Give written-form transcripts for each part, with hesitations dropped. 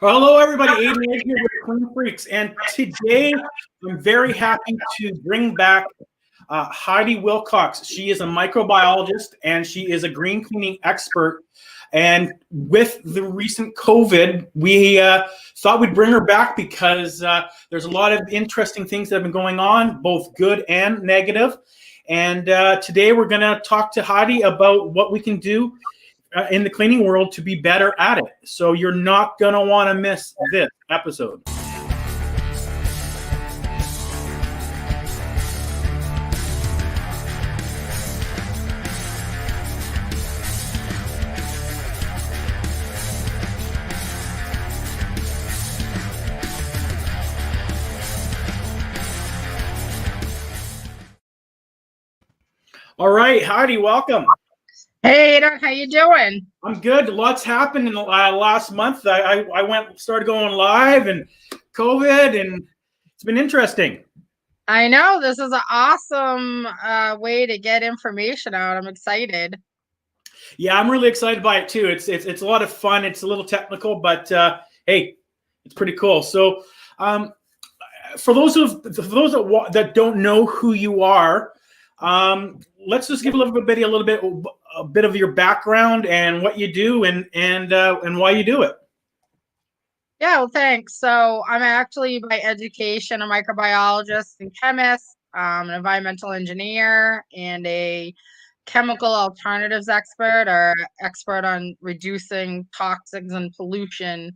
Well, hello, everybody. Adon here with Clean Freaks, and today I'm very happy to bring back Heidi Wilcox. She is a microbiologist and she is a green cleaning expert. And with the recent COVID, we thought we'd bring her back because there's a lot of interesting things that have been going on, both good and negative. And today we're going to talk to Heidi about what we can do in the cleaning world to be better at it. So you're not going to want to miss this episode. All right, Heidi, welcome. Hey, Adon, how you doing? I'm good. Lots happened in the last month. I started going live and COVID, and it's been interesting. I know this is an awesome way to get information out. I'm excited. Yeah, I'm really excited by it too. It's a lot of fun. It's a little technical, but hey, it's pretty cool. So, for those that don't know who you are, let's just give a bit of your background and what you do and why you do it. Yeah, well, thanks. So I'm actually by education a microbiologist and chemist, an environmental engineer, and a chemical alternatives expert or expert on reducing toxins and pollution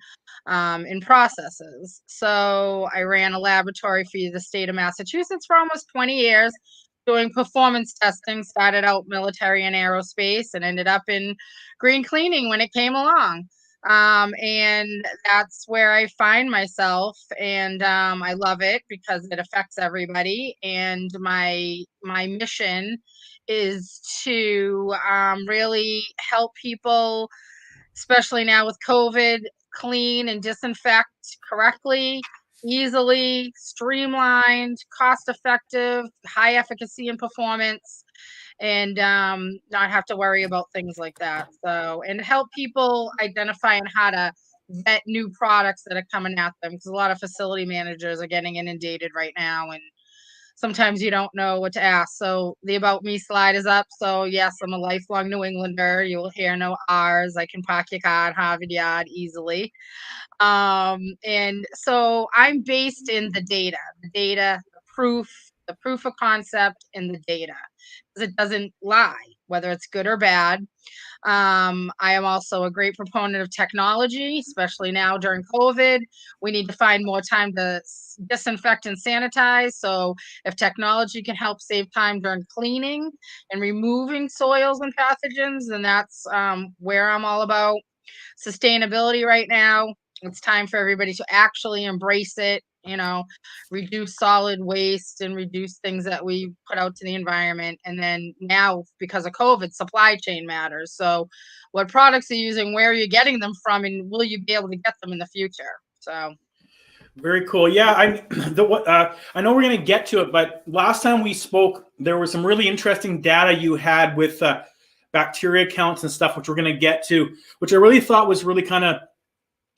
in processes. So I ran a laboratory for the state of Massachusetts for almost 20 years doing performance testing, started out military and aerospace and ended up in green cleaning when it came along. And that's where I find myself, and I love it because it affects everybody. And my mission is to really help people, especially now with COVID, clean and disinfect correctly, easily, streamlined, cost effective, high efficacy and performance, and not have to worry about things like that. So, and help people identify and how to vet new products that are coming at them, because a lot of facility managers are getting inundated right now, and sometimes you don't know what to ask. So the About Me slide is up. So yes, I'm a lifelong New Englander. You will hear no R's. I can park your car at Harvard Yard easily. And so I'm based in the data, the proof of concept in the data, because it doesn't lie, whether it's good or bad. I am also a great proponent of technology, especially now during COVID. We need to find more time to disinfect and sanitize. So if technology can help save time during cleaning and removing soils and pathogens, then that's where I'm all about. Sustainability right now, it's time for everybody to actually embrace it, reduce solid waste and reduce things that we put out to the environment. And then now, because of COVID, supply chain matters. So what products are you using, where are you getting them from, and will you be able to get them in the future? So very cool. Yeah, I know we're going to get to it, but last time we spoke, there was some really interesting data you had with bacteria counts and stuff, which we're going to get to, which I really thought was really kind of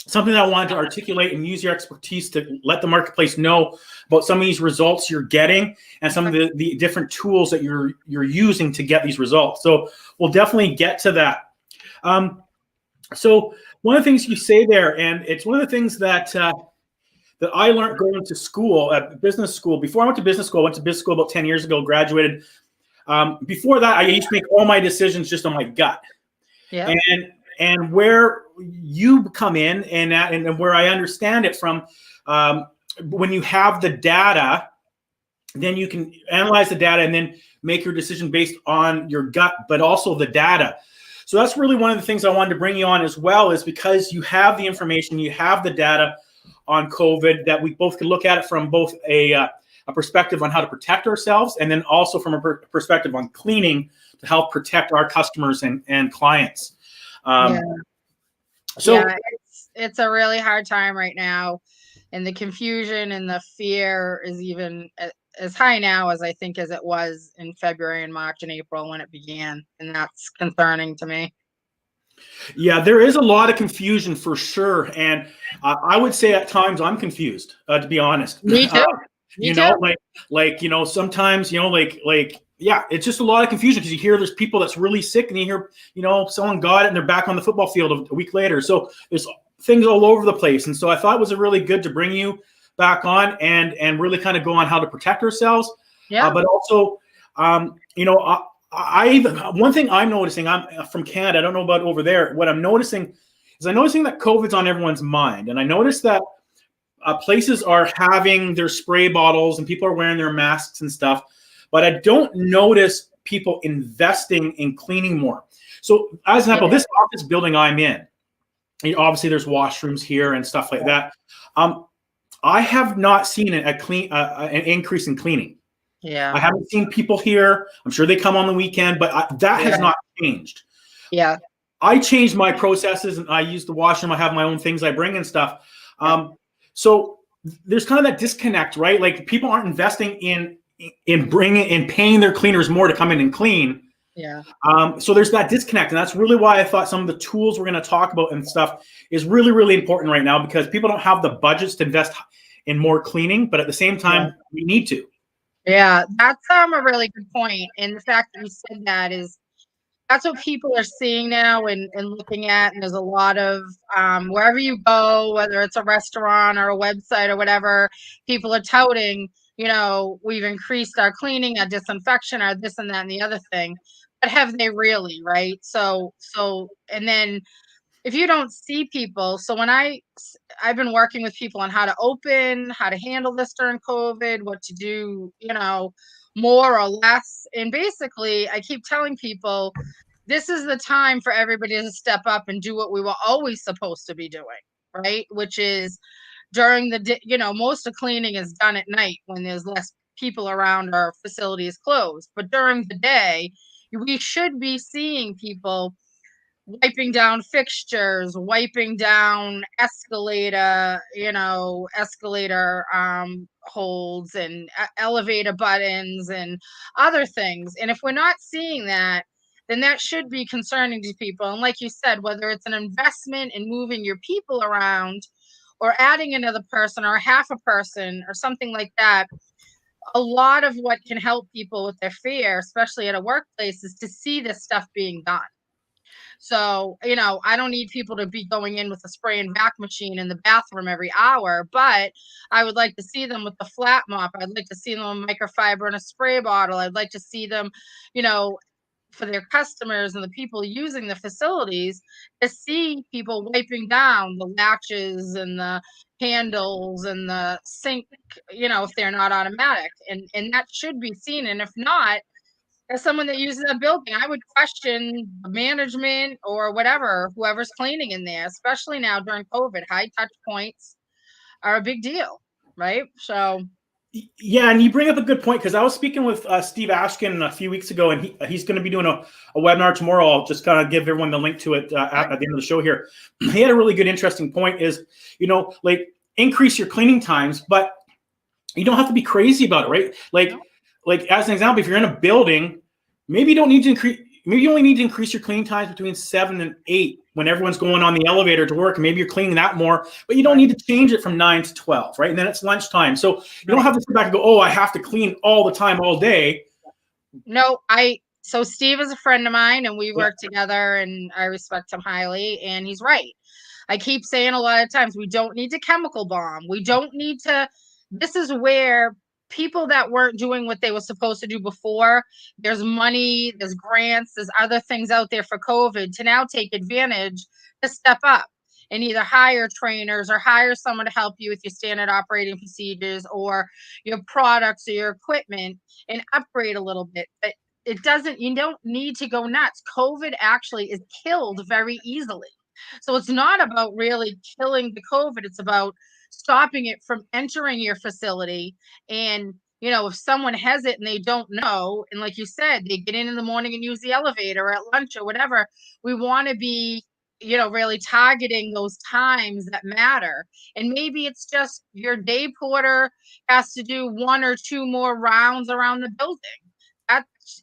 something that I wanted to articulate and use your expertise to let the marketplace know about some of these results you're getting and some of the different tools that you're using to get these results. So we'll definitely get to that. So one of the things you say there, and it's one of the things that I learned going to school, at business school. Before I went to business school, I went to business school about 10 years ago, graduated. Before that, I used to make all my decisions just on my gut. yeah. And where you come in and where I understand it from, when you have the data, then you can analyze the data and then make your decision based on your gut, but also the data. So that's really one of the things I wanted to bring you on as well, is because you have the information, you have the data on COVID, that we both can look at it from both a perspective on how to protect ourselves, and then also from a perspective on cleaning to help protect our customers and clients. So it's a really hard time right now, and the confusion and the fear is even as high now as I think as it was in February and March and April when it began, and that's concerning to me. Yeah, there is a lot of confusion for sure, and I would say at times I'm confused, to be honest. Me too. Me You too. know, sometimes yeah, it's just a lot of confusion because you hear there's people that's really sick, and you hear someone got it and they're back on the football field a week later. So there's things all over the place, and so I thought it was really good to bring you back on and really kind of go on how to protect ourselves, Yeah. but also, one thing I'm noticing, I'm from Canada, I don't know about over there. What I'm noticing is I'm noticing that COVID's on everyone's mind, and I noticed that places are having their spray bottles and people are wearing their masks and stuff, but I don't notice people investing in cleaning more. So, as an example, this office building I'm in, obviously there's washrooms here and stuff like that. I have not seen an increase in cleaning. Yeah. I haven't seen people here. I'm sure they come on the weekend, but that has not changed. Yeah. I changed my processes and I use the washroom. I have my own things I bring and stuff. So there's kind of that disconnect, right? Like people aren't investing in paying their cleaners more to come in and clean. Yeah. So there's that disconnect, and that's really why I thought some of the tools we're going to talk about and stuff is really, really important right now, because people don't have the budgets to invest in more cleaning, but at the same time, we need to. Yeah, that's a really good point. And the fact that you said that is that's what people are seeing now and looking at. And there's a lot of wherever you go, whether it's a restaurant or a website or whatever, people are touting, we've increased our cleaning, our disinfection, our this and that and the other thing. But have they really, right? So and then if you don't see people, so when I've been working with people on how to open, how to handle this during COVID, what to do, more or less. And basically, I keep telling people this is the time for everybody to step up and do what we were always supposed to be doing, right? Which is during the day, most of cleaning is done at night when there's less people around or facilities closed. But during the day, we should be seeing people wiping down fixtures, wiping down escalator holds and elevator buttons and other things. And if we're not seeing that, then that should be concerning to people. And like you said, whether it's an investment in moving your people around or adding another person or half a person or something like that, a lot of what can help people with their fear, especially at a workplace, is to see this stuff being done. So, I don't need people to be going in with a spray and vac machine in the bathroom every hour, but I would like to see them with the flat mop. I'd like to see them with microfiber in a spray bottle. I'd like to see them, for their customers and the people using the facilities, to see people wiping down the latches and the handles and the sink, if they're not automatic. And that should be seen. And if not, as someone that uses a building, I would question management or whatever, whoever's cleaning in there, especially now during COVID. High touch points are a big deal, right? So, yeah, and you bring up a good point, because I was speaking with Steve Ashkin a few weeks ago, and he's going to be doing a webinar tomorrow. I'll just kind of give everyone the link to it at the end of the show here. He had a really good, interesting point is, like increase your cleaning times, but you don't have to be crazy about it, right? Like as an example, if you're in a building, maybe you don't need to increase. Maybe you only need to increase your cleaning times between 7 and 8 when everyone's going on the elevator to work. And maybe you're cleaning that more, but you don't need to change it from 9 to 12, right? And then it's lunchtime. So you don't have to sit back and go, oh, I have to clean all the time, all day. No, so Steve is a friend of mine and we work together and I respect him highly. And he's right. I keep saying a lot of times, we don't need to chemical bomb. We don't need to, this is where people that weren't doing what they were supposed to do before, there's money, there's grants, there's other things out there for COVID to now take advantage to step up and either hire trainers or hire someone to help you with your standard operating procedures or your products or your equipment and upgrade a little bit. But you don't need to go nuts. COVID actually is killed very easily. So it's not about really killing the COVID. It's about stopping it from entering your facility. And, if someone has it and they don't know, and like you said, they get in the morning and use the elevator or at lunch or whatever, we want to be, really targeting those times that matter. And maybe it's just your day porter has to do 1 or 2 more rounds around the building.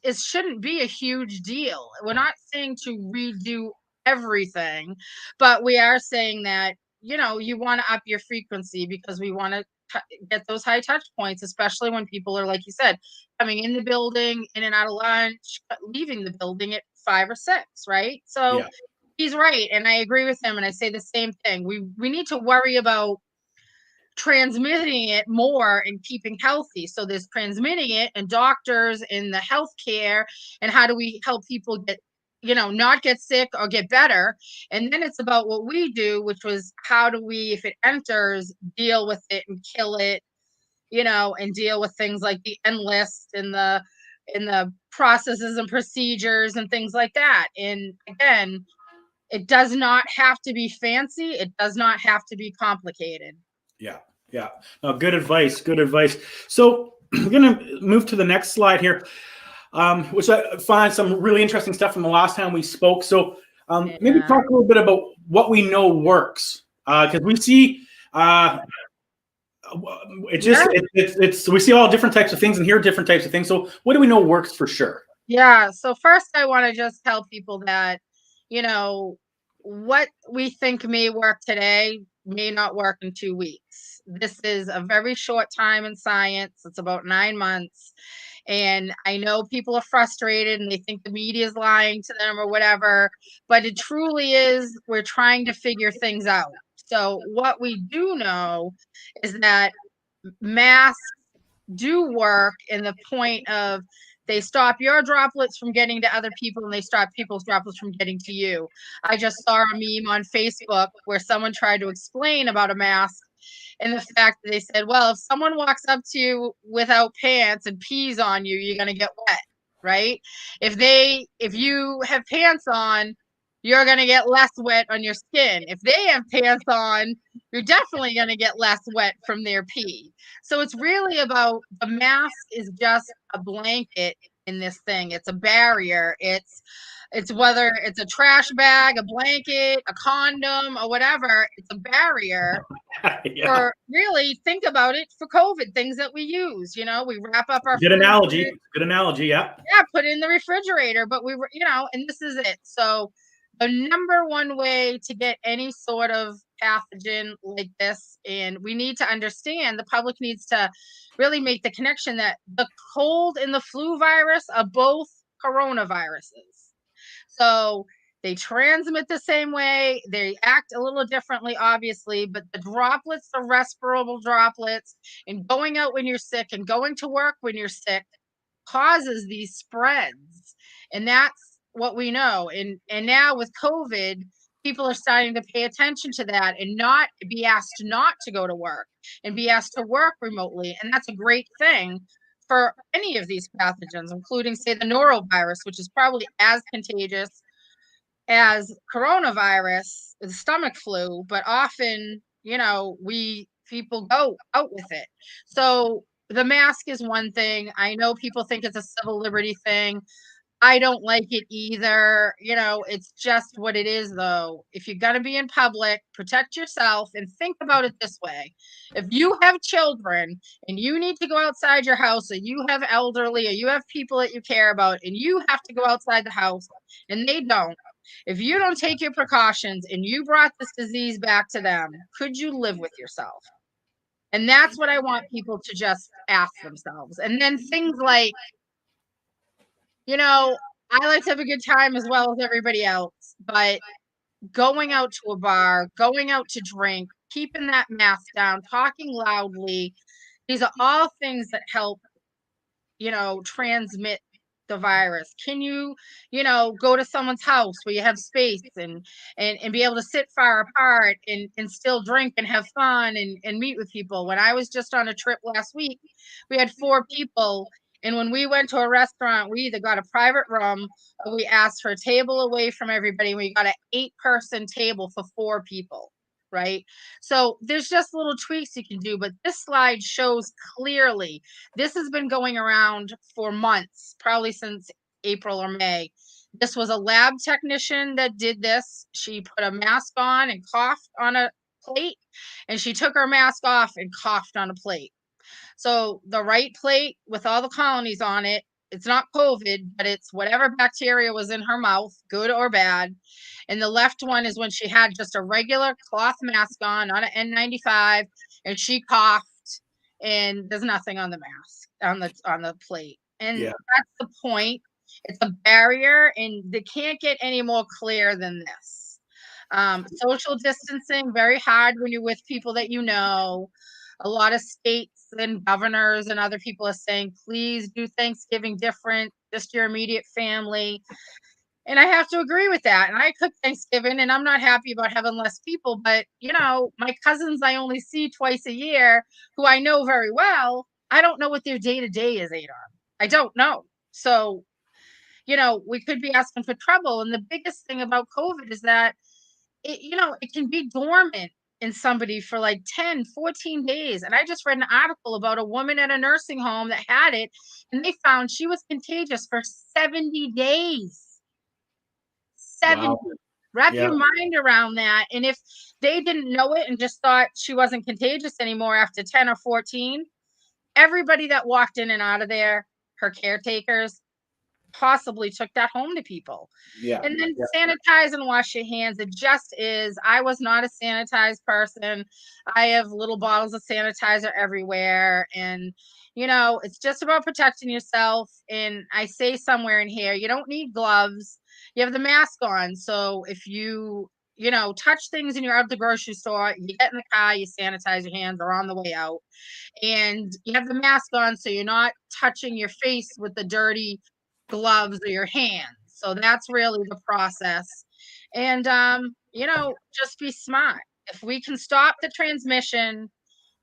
It shouldn't be a huge deal. We're not saying to redo everything, but we are saying that, you want to up your frequency because we want to get those high touch points, especially when people are, like you said, coming in the building, in and out of lunch, leaving the building at 5 or 6, right? So Yeah. he's right, and I agree with him, and I say the same thing. We need to worry about transmitting it more and keeping healthy. So there's transmitting it and doctors in the healthcare, and how do we help people get, not get sick or get better. And then it's about what we do, which was how do we, if it enters, deal with it and kill it, and deal with things like the end list and the processes and procedures and things like that. And again, it does not have to be fancy. It does not have to be complicated. Yeah. Yeah. No, good advice. Good advice. So we're going to move to the next slide here, which I find some really interesting stuff from the last time we spoke. So maybe talk a little bit about what we know works, because we see we see all different types of things and hear different types of things. So what do we know works for sure? Yeah. So first, I want to just tell people that, what we think may work today may not work in 2 weeks. This is a very short time in science. It's about 9 months. And I know people are frustrated and they think the media is lying to them or whatever, but it truly is, we're trying to figure things out. So what we do know is that masks do work in the point of they stop your droplets from getting to other people and they stop people's droplets from getting to you. I just saw a meme on Facebook where someone tried to explain about a mask and the fact that they said, well, if someone walks up to you without pants and pees on you, you're going to get wet, right? If you have pants on, you're going to get less wet on your skin. If they have pants on, you're definitely going to get less wet from their pee. So it's really about, the mask is just a blanket in this thing. It's a barrier. It's whether it's a trash bag, a blanket, a condom, or whatever, it's a barrier. Yeah. For really, think about it, for COVID, things that we use, we wrap up our Good food. analogy. Good analogy. Yeah. Yeah, put it in the refrigerator, but we were, and this is it. So the number one way to get any sort of pathogen like this, and we need to understand, the public needs to really make the connection that the cold and the flu virus are both coronaviruses. So they transmit the same way. They act a little differently, obviously, but the droplets, the respirable droplets, and going out when you're sick and going to work when you're sick causes these spreads. And that's what we know. And now with COVID, people are starting to pay attention to that and not be asked not to go to work and be asked to work remotely. And that's a great thing for any of these pathogens, including, say, the norovirus, which is probably as contagious as coronavirus, the stomach flu, but often, people go out with it. So the mask is one thing. I know people think it's a civil liberty thing. I don't like it either. It's just what it is, though. If you're going to be in public, protect yourself and think about it this way. If you have children and you need to go outside your house, or you have elderly, or you have people that you care about, and you have to go outside the house and they don't, if you don't take your precautions and you brought this disease back to them, could you live with yourself? And that's what I want people to just ask themselves. And then things like, I like to have a good time as well as everybody else, but going out to a bar, going out to drink, keeping that mask down, talking loudly, these are all things that help, transmit the virus. Can you, go to someone's house where you have space and be able to sit far apart and still drink and have fun and meet with people. When I was just on a trip last week, we had 4 people. And when we went to a restaurant, we either got a private room or we asked for a table away from everybody. We got an 8-person table for 4 people. Right. So there's just little tweaks you can do, but this slide shows clearly this has been going around for months, probably since April or May. This was a lab technician that did this. She put a mask on and coughed on a plate, and she took her mask off and coughed on a plate. So the right plate with all the colonies on it, it's not COVID, but it's whatever bacteria was in her mouth, good or bad. And the left one is when she had just a regular cloth mask on, not an N95, and she coughed, and there's nothing on the mask on the plate. And that's the point. It's a barrier, and they can't get any more clear than this. Social distancing, very hard when you're with people that you know. A lot of states and governors and other people are saying, please do Thanksgiving different, just your immediate family. And I have to agree with that. And I cook Thanksgiving, and I'm not happy about having less people. But, my cousins I only see twice a year, who I know very well. I don't know what their day-to-day is, Adon. I don't know. So, we could be asking for trouble. And the biggest thing about COVID is that it can be dormant in somebody for like 10, 14 days. And I just read an article about a woman at a nursing home that had it, and they found she was contagious for 70 days. 70. Wow. Wrap your mind around that. And if they didn't know it and just thought she wasn't contagious anymore after 10 or 14, everybody that walked in and out of there, her caretakers, possibly took that home to people. And then sanitize and wash your hands. It just is. I was not a sanitized person. I have little bottles of sanitizer everywhere. And, it's just about protecting yourself. And I say somewhere in here, you don't need gloves. You have the mask on. So if you touch things and you're out of the grocery store, you get in the car, you sanitize your hands or on the way out. And you have the mask on so you're not touching your face with the dirty gloves or your hands. So that's really the process. And just be smart. If we can stop the transmission,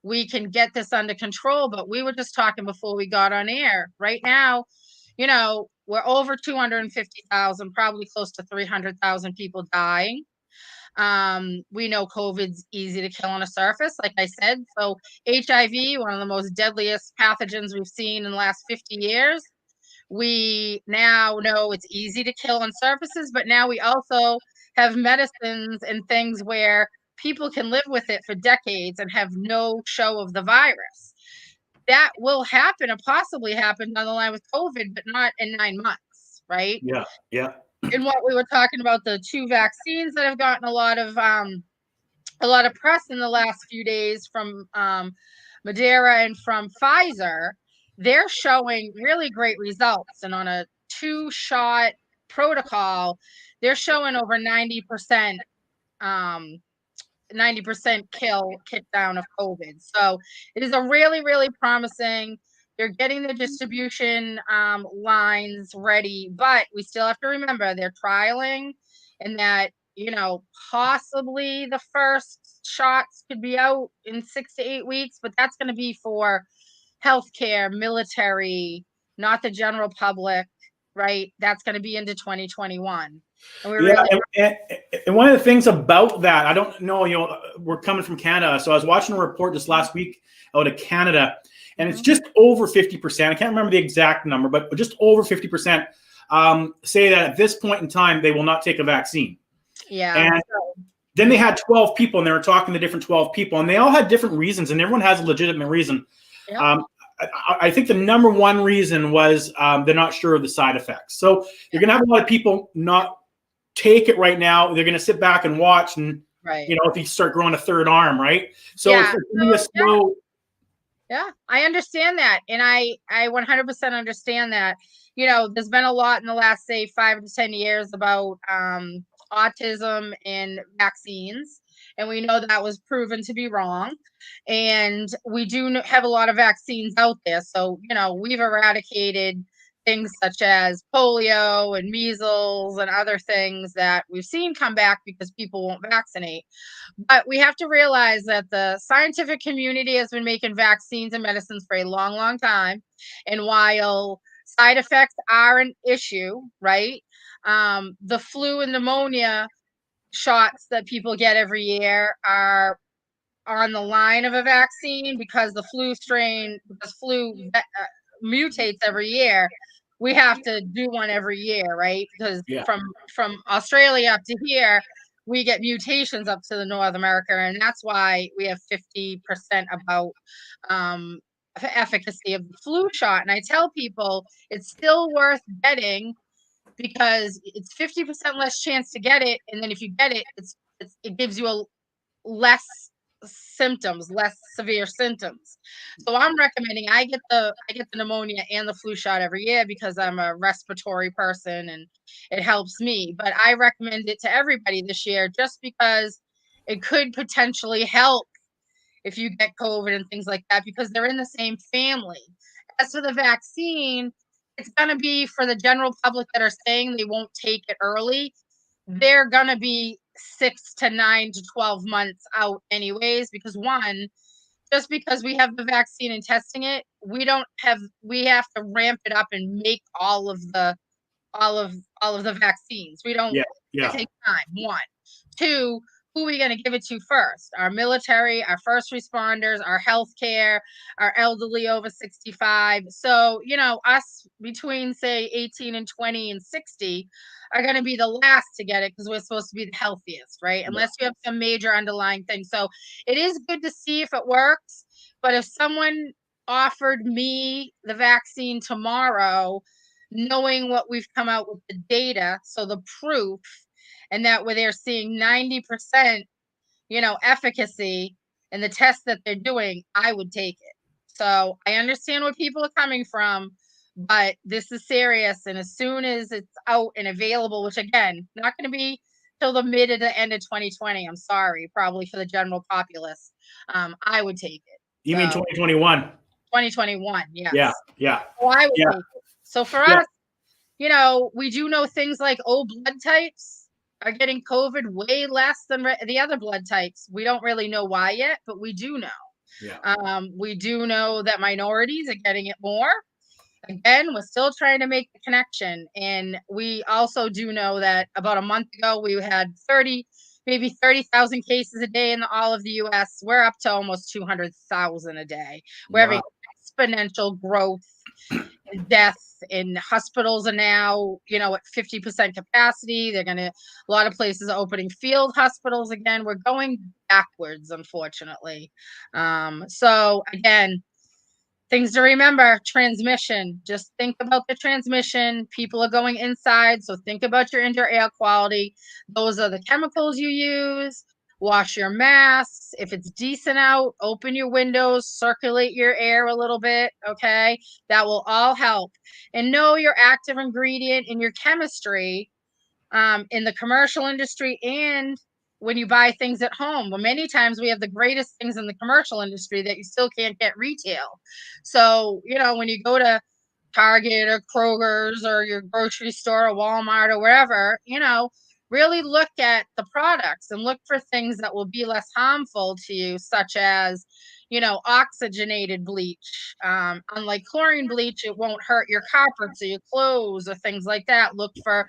we can get this under control. But we were just talking before we got on air. Right now, we're over 250,000, probably close to 300,000 people dying. We know COVID's easy to kill on a surface, like I said. So HIV, one of the most deadliest pathogens we've seen in the last 50 years. We now know it's easy to kill on surfaces, but now we also have medicines and things where people can live with it for decades and have no show of the virus. That will happen or possibly happen down the line with COVID, but not in 9 months, right? Yeah. And what we were talking about, the 2 vaccines that have gotten a lot of press in the last few days from Moderna and from Pfizer, they're showing really great results. And on a 2-shot protocol, they're showing over 90% kick down of COVID. So it is a really, really promising. They're getting the distribution lines ready, but we still have to remember they're trialing, and that, possibly the first shots could be out in 6 to 8 weeks, but that's going to be for healthcare, military, not the general public, right? That's going to be into 2021. And one of the things about that, I don't know, we're coming from Canada, so I was watching a report this last week out of Canada, and it's just over 50%. I can't remember the exact number, but just over 50% say that at this point in time, they will not take a vaccine. And then they had 12 people, and they were talking to different 12 people, and they all had different reasons, and everyone has a legitimate reason. I think the number one reason was they're not sure of the side effects. So you're going to have a lot of people not take it right now. They're going to sit back and watch, and if you start growing a third arm, right? So it's going to be a slow. Yeah, I understand that. And I 100% understand that. There's been a lot in the last, say, 5 to 10 years about autism and vaccines. And we know that was proven to be wrong. And we do have a lot of vaccines out there. So, we've eradicated things such as polio and measles and other things that we've seen come back because people won't vaccinate. But we have to realize that the scientific community has been making vaccines and medicines for a long, long time. And while side effects are an issue, right? The flu and pneumonia shots that people get every year are on the line of a vaccine because the flu mutates every year. We have to do one every year, right? Because from Australia up to here, we get mutations up to the North America, and that's why we have 50% about efficacy of the flu shot. And I tell people it's still worth getting because it's 50% less chance to get it. And then if you get it, it gives you a less symptoms, less severe symptoms. So I'm recommending I get the pneumonia and the flu shot every year because I'm a respiratory person and it helps me. But I recommend it to everybody this year just because it could potentially help if you get COVID and things like that because they're in the same family. As for the vaccine, it's going to be for the general public that are saying they won't take it early. They're going to be 6 to 9 to 12 months out anyways, because one, just because we have the vaccine and testing it, we have to ramp it up and make all of the vaccines. We don't, Yeah. it takes time. One, two, who are we going to give it to first? Our military, our first responders, our healthcare, our elderly over 65. So, us between say 18 and 20 and 60 are going to be the last to get it because we're supposed to be the healthiest, right? Unless you have some major underlying thing. So it is good to see if it works. But if someone offered me the vaccine tomorrow, knowing what we've come out with the data, so the proof, and that where they're seeing 90%, efficacy in the tests that they're doing, I would take it. So I understand where people are coming from, but this is serious. And as soon as it's out and available, which again, not going to be till the mid to the end of 2020, I'm sorry, probably for the general populace, I would take it. You mean 2021? 2021, yes. Yeah. So I would take it. So for us, we do know things like blood types are getting COVID way less than the other blood types. We don't really know why yet, but we do know. Yeah. We do know that minorities are getting it more. Again, we're still trying to make the connection. And we also do know that about a month ago, we had maybe 30,000 cases a day in all of the U.S. We're up to almost 200,000 a day. We're having exponential growth and death, and hospitals are now, at 50% capacity. A lot of places are opening field hospitals again. We're going backwards, unfortunately. So again, things to remember: transmission. Just think about the transmission. People are going inside, so think about your indoor air quality. Those are the chemicals you use. Wash your masks. If it's decent out, open your windows, circulate your air a little bit, okay? That will all help. And know your active ingredient in your chemistry in the commercial industry and when you buy things at home. Well, many times we have the greatest things in the commercial industry that you still can't get retail. So, when you go to Target or Kroger's or your grocery store or Walmart or wherever, really look at the products and look for things that will be less harmful to you, such as, oxygenated bleach. Unlike chlorine bleach, it won't hurt your carpets or your clothes or things like that. Look for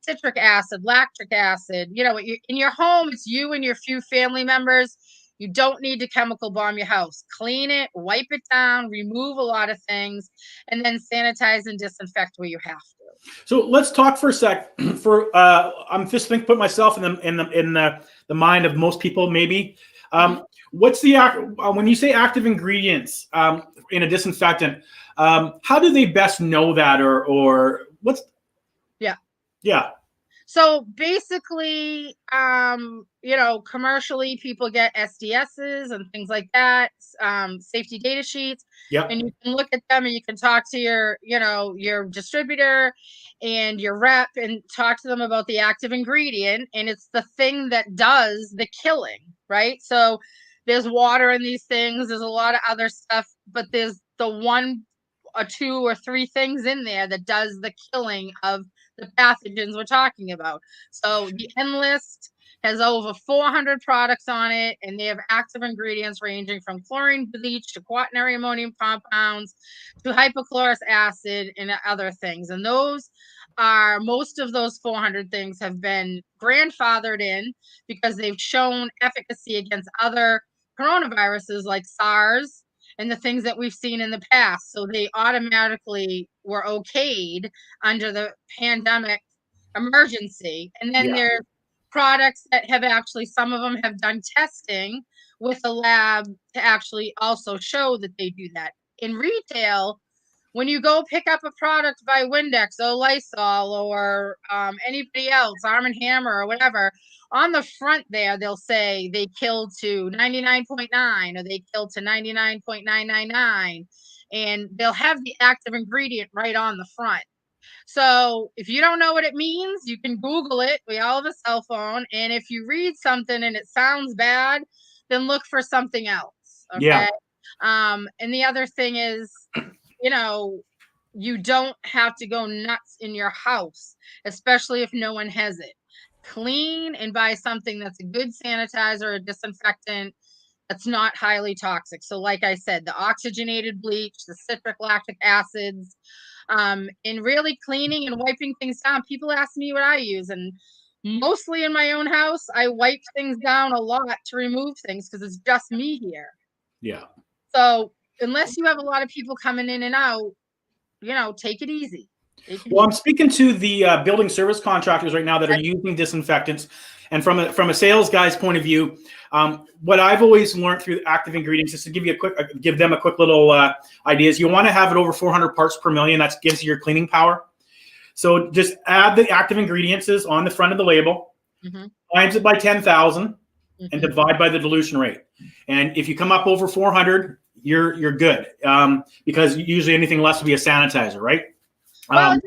citric acid, lactic acid. In your home, it's you and your few family members. You don't need to chemical bomb your house. Clean it, wipe it down, remove a lot of things, and then sanitize and disinfect where you have to. So let's talk for a sec. I'm just put myself in the mind of most people. Maybe what's the when you say active ingredients in a disinfectant? How do they best know that, or what's? Yeah. So basically, commercially, people get SDSs and things like that, safety data sheets. Yep. And you can look at them and you can talk to your distributor and your rep and talk to them about the active ingredient. And it's the thing that does the killing, right? So there's water in these things. There's a lot of other stuff, but there's the one or two or three things in there that does the killing of the pathogens we're talking about. So the Enlist has over 400 products on it, and they have active ingredients ranging from chlorine bleach to quaternary ammonium compounds to hypochlorous acid and other things. And most of those 400 things have been grandfathered in because they've shown efficacy against other coronaviruses like SARS and the things that we've seen in the past. So they automatically were okayed under the pandemic emergency. And then there's products that have actually, some of them have done testing with a lab to actually also show that they do that. in retail, when you go pick up a product by Windex or Lysol or anybody else, Arm & Hammer or whatever, on the front there, they'll say they kill to 99.9 or they kill to 99.999. And they'll have the active ingredient right on the front. So if you don't know what it means, you can Google it. We all have a cell phone. And if you read something and it sounds bad, then look for something else. Okay. Yeah. And the other thing is, you don't have to go nuts in your house, especially if no one has it. Clean and buy something that's a good sanitizer or disinfectant that's not highly toxic. So like I said, the oxygenated bleach, the citric lactic acids, and really cleaning and wiping things down. People ask me what I use, and mostly in my own house, I wipe things down a lot to remove things because it's just me here. Yeah. So unless you have a lot of people coming in and out, take it easy. Well, I'm speaking to the building service contractors right now that are using disinfectants. And from a sales guy's point of view, what I've always learned through active ingredients, just to give them a quick little ideas, you want to have it over 400 parts per million. That gives you your cleaning power. So just add the active ingredients on the front of the label, times it by 10,000, and divide by the dilution rate. And if you come up over 400, you're good, because usually anything less will be a sanitizer, right? Well,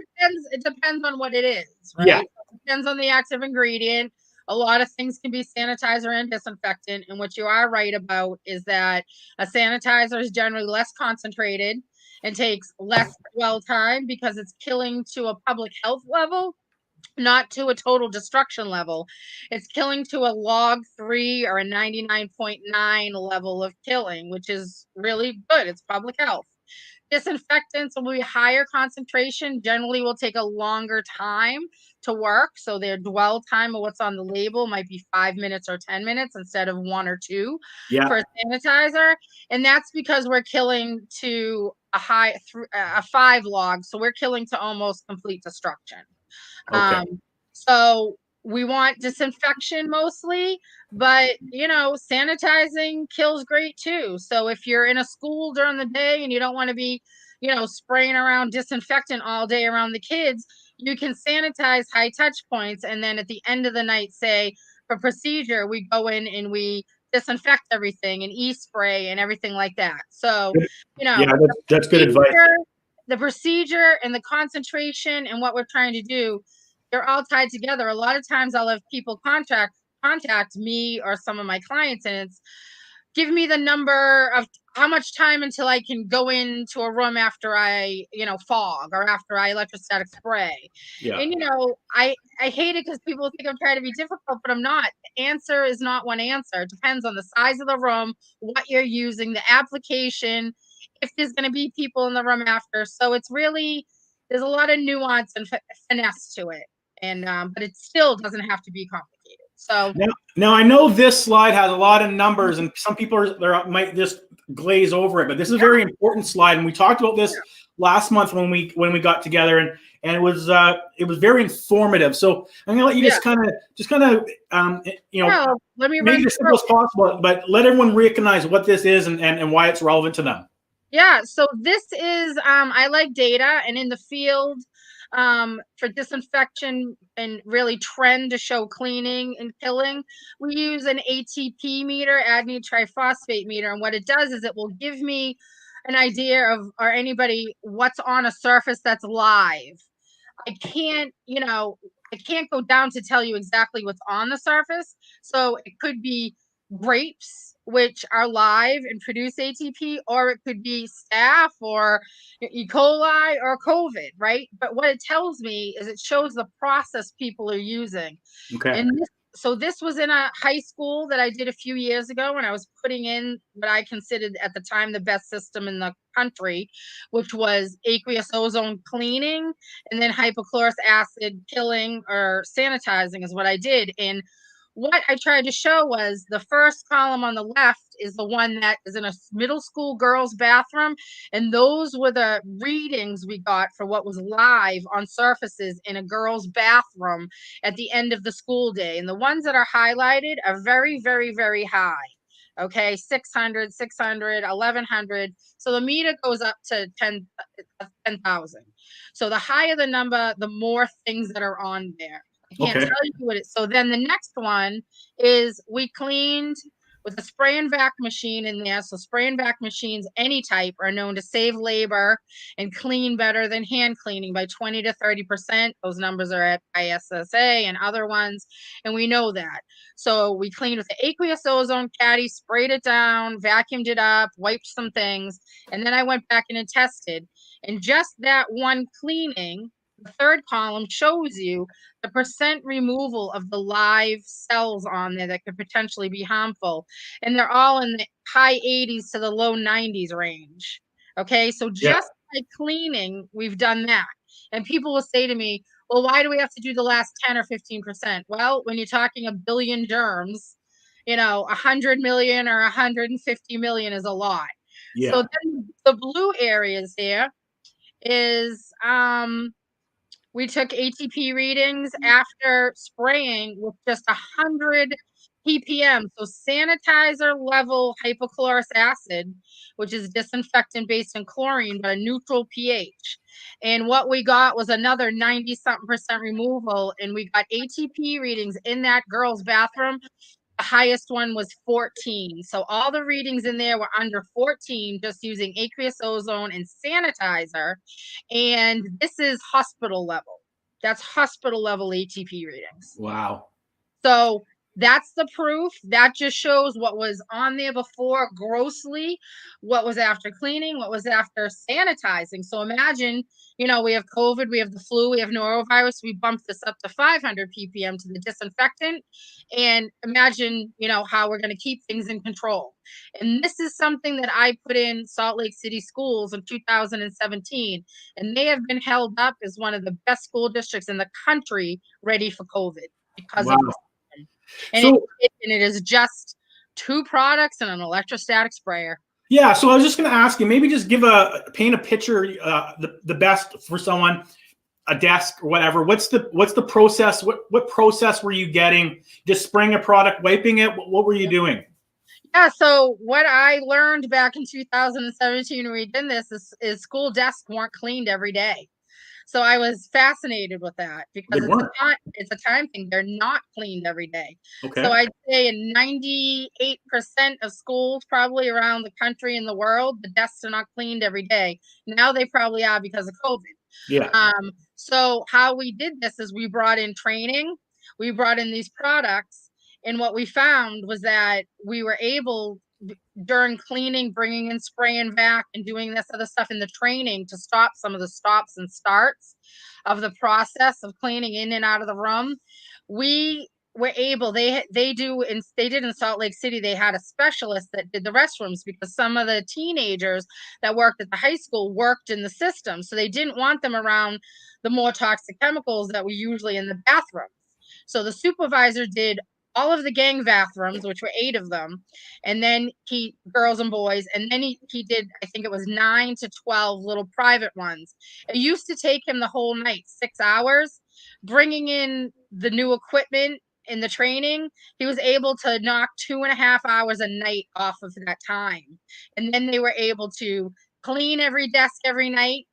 it depends on what it is, right? Yeah. It depends on the active ingredient. A lot of things can be sanitizer and disinfectant. And what you are right about is that a sanitizer is generally less concentrated and takes less dwell time because it's killing to a public health level, not to a total destruction level. It's killing to a log 3 or a 99.9 level of killing, which is really good. It's public health. Disinfectants will be higher concentration, generally will take a longer time to work. So their dwell time of what's on the label might be 5 minutes or 10 minutes instead of 1 or 2 for a sanitizer. And that's because we're killing to a 5 log. So we're killing to almost complete destruction. Okay. So we want disinfection mostly, but sanitizing kills great too. So if you're in a school during the day and you don't want to be, spraying around disinfectant all day around the kids, you can sanitize high touch points. And then at the end of the night, say for procedure, we go in and we disinfect everything and e-spray and everything like that. So, that's good advice. The procedure and the concentration and what we're trying to do, they're all tied together. A lot of times I'll have people contact me or some of my clients, and it's give me the number of how much time until I can go into a room after I, fog or after I electrostatic spray. Yeah. And, I hate it because people think I'm trying to be difficult, but I'm not. The answer is not one answer. It depends on the size of the room, what you're using, the application, if there's going to be people in the room after. So it's really, there's a lot of nuance and finesse to it. And but it still doesn't have to be complicated. So now I know this slide has a lot of numbers, and some people might just glaze over it, but this is a very important slide, and we talked about this last month when we got together, and it was very informative. So I'm gonna let you just kind of let me make it as simple as possible, but let everyone recognize what this is and why it's relevant to them. Yeah, so this is I like data, and in the field for disinfection and really trend to show cleaning and killing, we use an ATP meter, adenine triphosphate meter, and what it does is it will give me an idea of, or anybody, what's on a surface that's live. I can't go down to tell you exactly what's on the surface. So it could be grapes, which are live and produce ATP, or it could be staph or E. coli or COVID, right? But what it tells me is it shows the process people are using. Okay. And so this was in a high school that I did a few years ago when I was putting in what I considered at the time the best system in the country, which was aqueous ozone cleaning and then hypochlorous acid killing or sanitizing is what I did. And what I tried to show was the first column on the left is the one that is in a middle school girls' bathroom. And those were the readings we got for what was live on surfaces in a girls' bathroom at the end of the school day. And the ones that are highlighted are very, very, very high. Okay, 600, 600, 1100. So the meter goes up to 10,000. So the higher the number, the more things that are on there. I can't Okay. tell you what it. So then the next one is we cleaned with a spray and vac machine in there. So spray and vac machines, any type, are known to save labor and clean better than hand cleaning by 20 to 30%. Those numbers are at ISSA and other ones, and we know that. So we cleaned with the aqueous ozone caddy, sprayed it down, vacuumed it up, wiped some things, and then I went back in and tested. And just that one cleaning, the third column shows you the percent removal of the live cells on there that could potentially be harmful. And they're all in the high 80s to the low 90s range. Okay, so just by cleaning, we've done that. And people will say to me, well, why do we have to do the last 10 or 15%? Well, when you're talking a billion germs, 100 million or 150 million is a lot. Yeah. So then the blue areas there is we took ATP readings after spraying with just 100 ppm, so sanitizer level hypochlorous acid, which is disinfectant based in chlorine, but a neutral pH. And what we got was another 90-something% removal, and we got ATP readings in that girl's bathroom. The highest one was 14. So all the readings in there were under 14, just using aqueous ozone and sanitizer. And this is hospital level. That's hospital level ATP readings. Wow. So that's the proof. That just shows what was on there before grossly, what was after cleaning, what was after sanitizing. So imagine, we have COVID, we have the flu, we have norovirus. We bumped this up to 500 ppm to the disinfectant. And imagine, how we're going to keep things in control. And this is something that I put in Salt Lake City schools in 2017. And they have been held up as one of the best school districts in the country ready for COVID because of this. And, so, it is just 2 products and an electrostatic sprayer. Yeah, so I was just going to ask you, maybe just paint a picture, the best for someone, a desk or whatever. What's the process? What process were you getting? Just spraying a product, wiping it? What were you doing? Yeah, so what I learned back in 2017 when we did this is school desks weren't cleaned every day. So I was fascinated with that because it's a time thing. They're not cleaned every day. Okay. So I'd say in 98% of schools probably around the country and the world, the desks are not cleaned every day. Now they probably are because of COVID. Yeah. So how we did this is we brought in training, we brought in these products, and what we found was that we were able, during cleaning, bringing in spray and vac and doing this other stuff in the training, to stop some of the stops and starts of the process of cleaning in and out of the room. We were able, they did in Salt Lake City, they had a specialist that did the restrooms because some of the teenagers that worked at the high school worked in the system. So they didn't want them around the more toxic chemicals that were usually in the bathrooms. So the supervisor did all of the gang bathrooms, which were 8 of them, and then girls and boys, and then he did, I think it was 9 to 12 little private ones. It used to take him the whole night, 6 hours, bringing in the new equipment in the training. He was able to knock 2.5 hours a night off of that time. And then they were able to clean every desk every night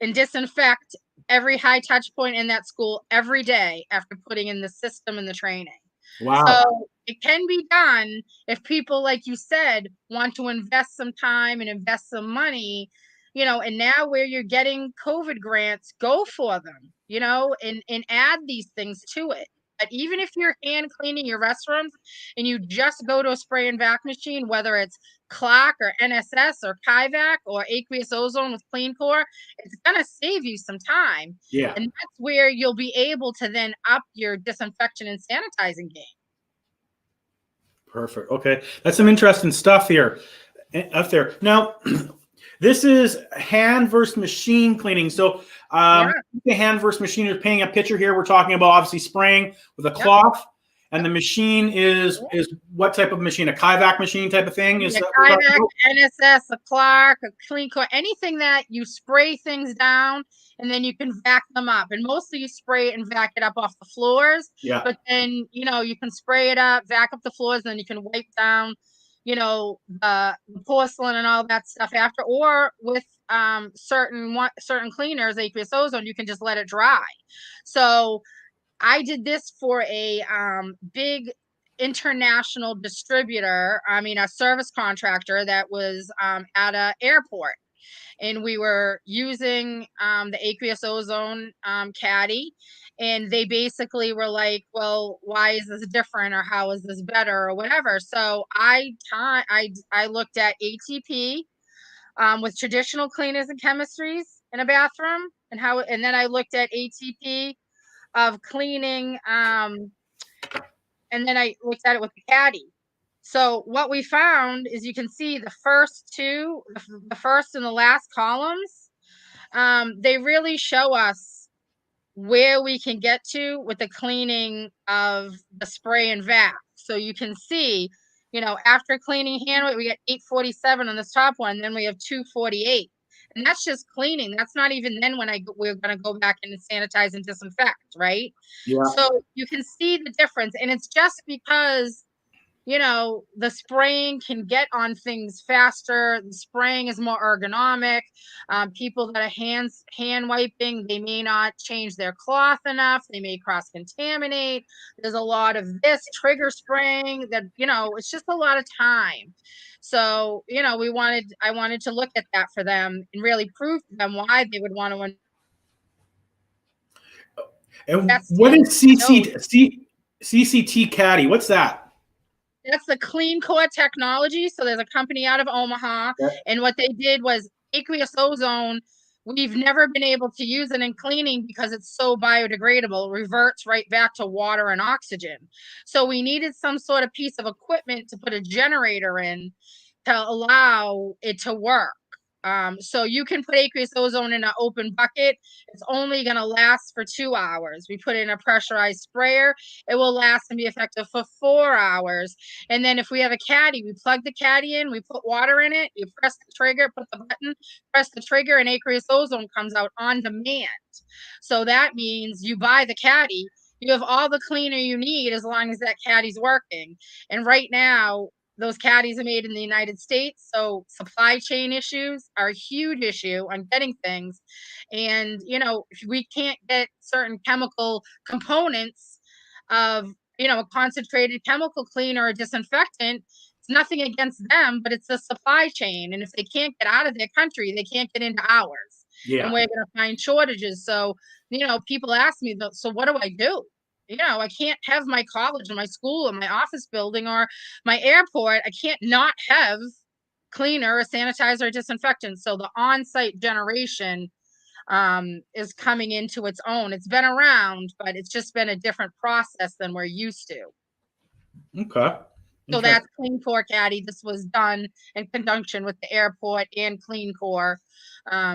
and disinfect every high touch point in that school every day after putting in the system and the training. Wow. So it can be done if people, like you said, want to invest some time and invest some money, and now where you're getting COVID grants, go for them, and add these things to it. But even if you're hand cleaning your restrooms and you just go to a spray and vac machine, whether it's Clark or NSS or Kyvac or aqueous ozone with Clean Core, it's going to save you some time. Yeah. And that's where you'll be able to then up your disinfection and sanitizing game. Perfect. Okay. That's some interesting stuff here up there. Now, this is hand versus machine cleaning. So the hand versus machine is painting a picture here. We're talking about obviously spraying with a cloth. And the machine is what type of machine? A Kyvac machine type of thing? Is Kyvac, NSS, a Clark, a Clean Core, anything that you spray things down and then you can vac them up. And mostly you spray it and vac it up off the floors. Yeah. But then, you can spray it up, vac up the floors, and then you can wipe down the porcelain and all that stuff after, or with certain cleaners, aqueous ozone, you can just let it dry. So I did this for a big international distributor, a service contractor that was at an airport. And we were using the aqueous ozone caddy. And they basically were like, well, why is this different, or how is this better, or whatever. So I looked at ATP with traditional cleaners and chemistries in a bathroom, and then I looked at ATP of cleaning, and then I looked at it with the caddy. So what we found is, you can see the first and the last columns, they really show us where we can get to with the cleaning of the spray and vac. So you can see, after cleaning hand weight, we get 847 on this top one, then we have 248. And that's just cleaning. That's not even then when we're going to go back and sanitize and disinfect, right? Yeah. So you can see the difference. And it's just because the spraying can get on things faster. The spraying is more ergonomic. People that are hand wiping, they may not change their cloth enough. They may cross contaminate. There's a lot of this trigger spraying that, it's just a lot of time. So, I wanted to look at that for them and really prove to them why they would want to. And what is CCT caddy? What's that? That's the Clean Core technology. So there's a company out of Omaha, and what they did was aqueous ozone. We've never been able to use it in cleaning because it's so biodegradable. It reverts right back to water and oxygen. So we needed some sort of piece of equipment to put a generator in to allow it to work. So you can put aqueous ozone in an open bucket. It's only going to last for 2 hours. We put in a pressurized sprayer. It will last and be effective for 4 hours. And then if we have a caddy, we plug the caddy in, we put water in it, you press the trigger, put the button, press the trigger, and aqueous ozone comes out on demand. So that means you buy the caddy, you have all the cleaner you need as long as that caddy's working. And right now, those caddies are made in the United States. So supply chain issues are a huge issue on getting things. And, if we can't get certain chemical components of, a concentrated chemical cleaner or disinfectant, it's nothing against them, but it's the supply chain. And if they can't get out of their country, they can't get into ours. Yeah. And we're going to find shortages. So, people ask me, so what do I do? I can't have my college and my school and my office building or my airport. I can't not have cleaner or sanitizer or disinfectant. So the on-site generation is coming into its own. It's been around, but it's just been a different process than we're used to. Okay. So that's Clean Core Caddy. This was done in conjunction with the airport and Clean Core.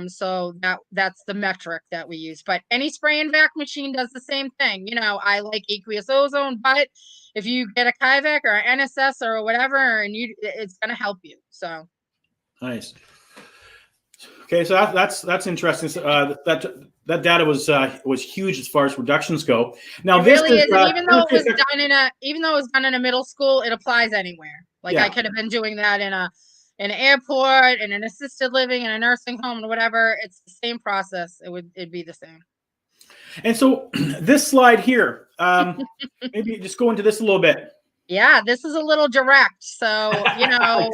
So that's the metric that we use. But any spray and vac machine does the same thing. I like aqueous ozone, but if you get a Kyvac or an NSS or whatever, and it's going to help you. So nice. Okay, so that's interesting. That data was huge as far as reductions go. Now, this really is, even though it was done in a middle school, it applies anywhere. I could have been doing that in an airport, in an assisted living, in a nursing home, or whatever. It's the same process. It'd be the same. And so this slide here, maybe just go into this a little bit. Yeah, this is a little direct. So I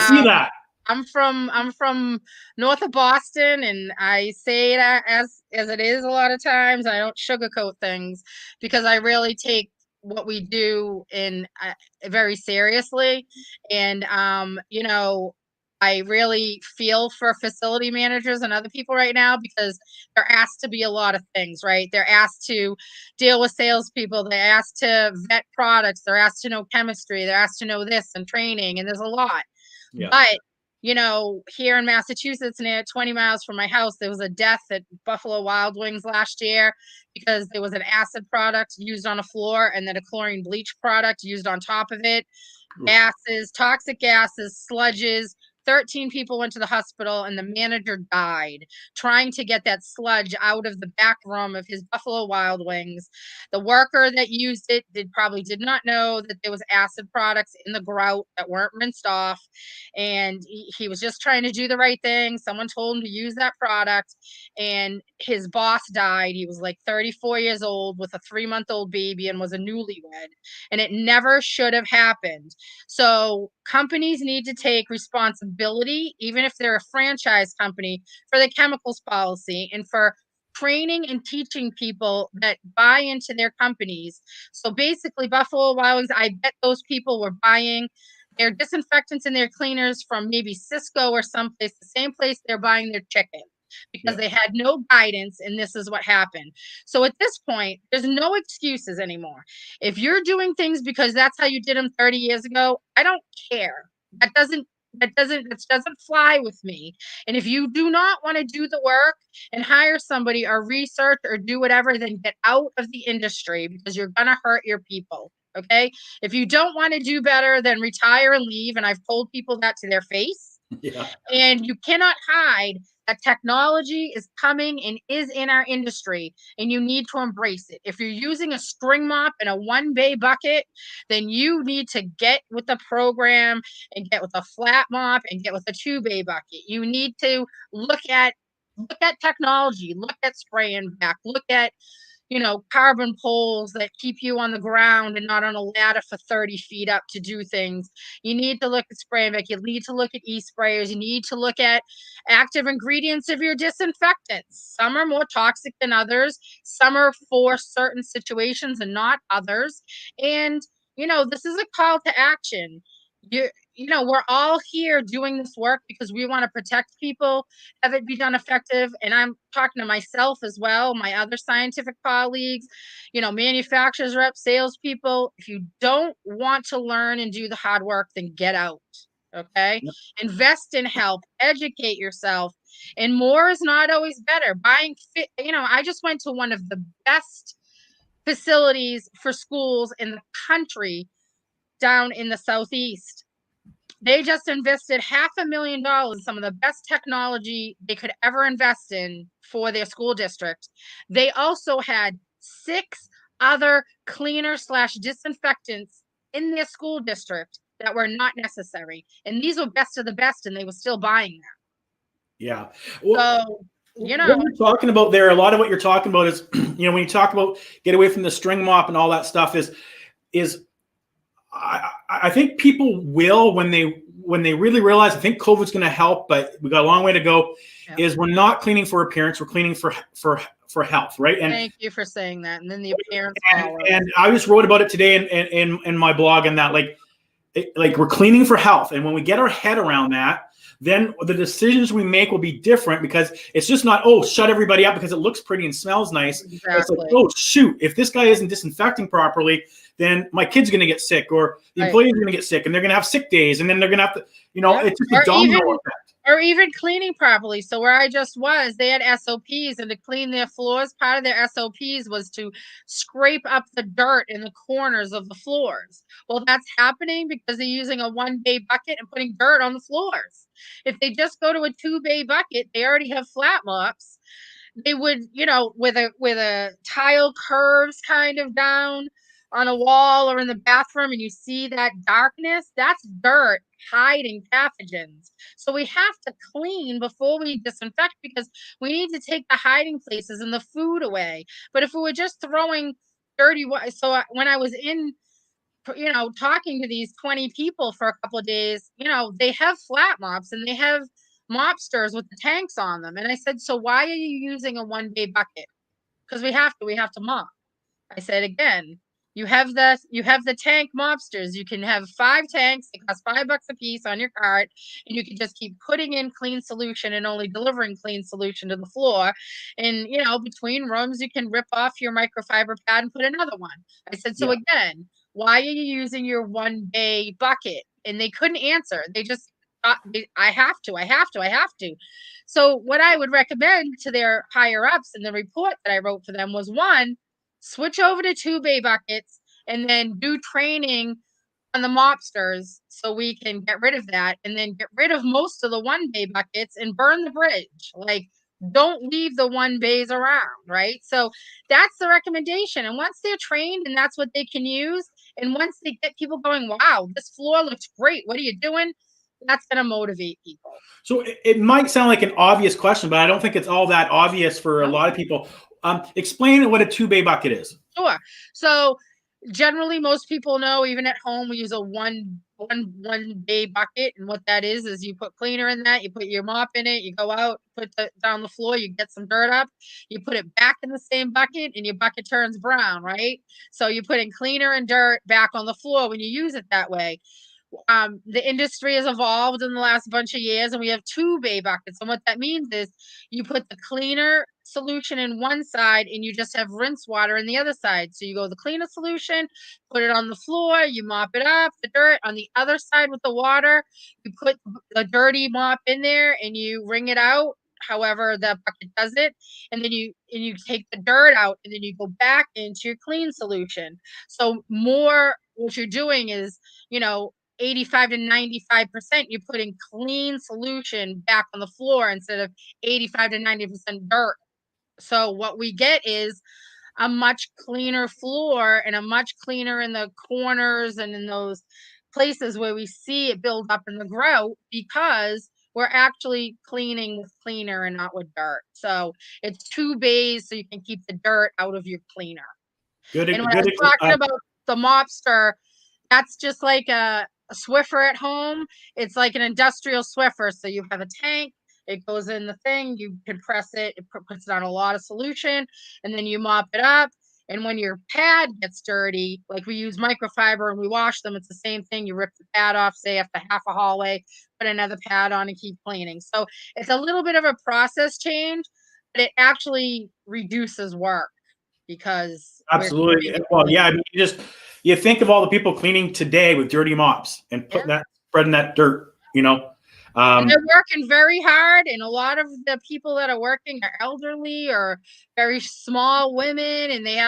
see that. I'm from north of Boston, and I say that as it is a lot of times. I don't sugarcoat things because I really take what we do in very seriously. And I really feel for facility managers and other people right now because they're asked to be a lot of things, right? They're asked to deal with salespeople. They're asked to vet products. They're asked to know chemistry. They're asked to know this and training, and there's a lot. Yeah. But here in Massachusetts, near 20 miles from my house, there was a death at Buffalo Wild Wings last year because there was an acid product used on a floor and then a chlorine bleach product used on top of it. Gases, toxic gases, sludges, 13 people went to the hospital, and the manager died trying to get that sludge out of the back room of his Buffalo Wild Wings. The worker that used it probably did not know that there was acid products in the grout that weren't rinsed off, and he was just trying to do the right thing. Someone told him to use that product, and his boss died. He was like 34 years old with a 3-month-old baby and was a newlywed, and it never should have happened. So companies need to take responsibility, even if they're a franchise company, for the chemicals policy and for training and teaching people that buy into their companies. So basically, Buffalo Wild Wings, I bet those people were buying their disinfectants and their cleaners from maybe Cisco or someplace, the same place they're buying their chicken, because they had no guidance, and this is what happened. So at this point, there's no excuses anymore. If you're doing things because that's how you did them 30 years ago, I don't care. That doesn't fly with me. And if you do not want to do the work and hire somebody or research or do whatever, then get out of the industry, because you're going to hurt your people. Okay? If you don't want to do better, then retire and leave. And I've told people that to their face. Yeah. And you cannot hide that technology is coming and is in our industry, and you need to embrace it. If you're using a string mop and a 1-bay bucket, then you need to get with the program and get with a flat mop and get with a 2-bay bucket. You need to look at technology, look at spray and back, look at carbon poles that keep you on the ground and not on a ladder for 30 feet up to do things. You need to look at spray and back. You need to look at e-sprayers. You need to look at active ingredients of your disinfectants. Some are more toxic than others. Some are for certain situations and not others. And, this is a call to action. We're all here doing this work because we want to protect people, have it be done effective. And I'm talking to myself as well, my other scientific colleagues, manufacturers reps, salespeople. If you don't want to learn and do the hard work, then get out. Okay. Yep. Invest in help, educate yourself. And more is not always better. Buying fit, I just went to one of the best facilities for schools in the country down in the Southeast. They just invested $500,000 in some of the best technology they could ever invest in for their school district. They also had 6 other cleaner/disinfectants in their school district that were not necessary. And these were best of the best, and they were still buying them. Yeah. Well, so, what you're talking about there, a lot of what you're talking about is, when you talk about get away from the string mop and all that stuff is I think people will, when they really realize, I think COVID's going to help, but we got a long way to go. Yep. Is we're not cleaning for appearance, we're cleaning for health, right? And thank you for saying that. And then the appearance. And I just wrote about it today in my blog, and that like we're cleaning for health, and when we get our head around that, then the decisions we make will be different, because it's just not, shut everybody up because it looks pretty and smells nice. Exactly. It's like, shoot, if this guy isn't disinfecting properly, then my kid's going to get sick, or the employee's going to get sick, and they're going to have sick days, and then they're going to have to, it's just a domino effect. Or even cleaning properly. So where I just was, they had SOPs, and to clean their floors, part of their SOPs was to scrape up the dirt in the corners of the floors. Well, that's happening because they're using a 1-bay bucket and putting dirt on the floors. If they just go to a 2-bay bucket, they already have flat mops. They would, with a tile curves kind of down on a wall or in the bathroom, and you see that darkness, that's dirt hiding pathogens. So we have to clean before we disinfect, because we need to take the hiding places and the food away. But if we were just throwing dirty, so when I was in, talking to these 20 people for a couple of days, they have flat mops and they have mopsters with the tanks on them. And I said, so why are you using a 1-bay bucket? Because we have to mop. I said, again, you have the tank mobsters. You can have 5 tanks. It costs $5 a piece on your cart, and you can just keep putting in clean solution and only delivering clean solution to the floor. And between rooms, you can rip off your microfiber pad and put another one. I said, so again, why are you using your 1-bay bucket? And they couldn't answer. They just thought, I have to. So what I would recommend to their higher ups in the report that I wrote for them was, 1, switch over to 2-bay buckets, and then do training on the mobsters so we can get rid of that, and then get rid of most of the 1-bay buckets and burn the bridge. Like, don't leave the 1-bays around, right? So that's the recommendation. And once they're trained and that's what they can use, and once they get people going, wow, this floor looks great, what are you doing? That's going to motivate people. So it might sound like an obvious question, but I don't think it's all that obvious for a lot of people. Explain what a 2-bay bucket is. Sure. So generally, most people know, even at home, we use a one bay bucket, and what that is you put cleaner in that, you put your mop in it, you go out, put it down the floor, you get some dirt up, you put it back in the same bucket, and your bucket turns brown, right? So you're putting cleaner and dirt back on the floor when you use it that way. The industry has evolved in the last bunch of years, and we have 2-bay buckets. And what that means is you put the cleaner solution in one side and you just have rinse water in the other side. So you go the cleaner solution, put it on the floor, you mop it up, the dirt on the other side with the water, you put the dirty mop in there and you wring it out, however the bucket does it, and then you take the dirt out, and then you go back into your clean solution. So more what you're doing is, 85 to 95%, you're putting clean solution back on the floor instead of 85 to 90% dirt. So what we get is a much cleaner floor, and a much cleaner in the corners and in those places where we see it build up in the grout, because we're actually cleaning with cleaner and not with dirt. So it's 2 bays so you can keep the dirt out of your cleaner. And when I was talking about the mobster, that's just like a Swiffer at home. It's like an industrial Swiffer. So you have a tank, it goes in the thing, you compress it, it puts it on a lot of solution, and then you mop it up. And when your pad gets dirty, like we use microfiber and we wash them, it's the same thing. You rip the pad off, say after half a hallway, put another pad on and keep cleaning. So it's a little bit of a process change, but it actually reduces work because absolutely. Well, yeah, I mean, you think of all the people cleaning today with dirty mops and spreading that dirt, and they're working very hard, and a lot of the people that are working are elderly or very small women, and they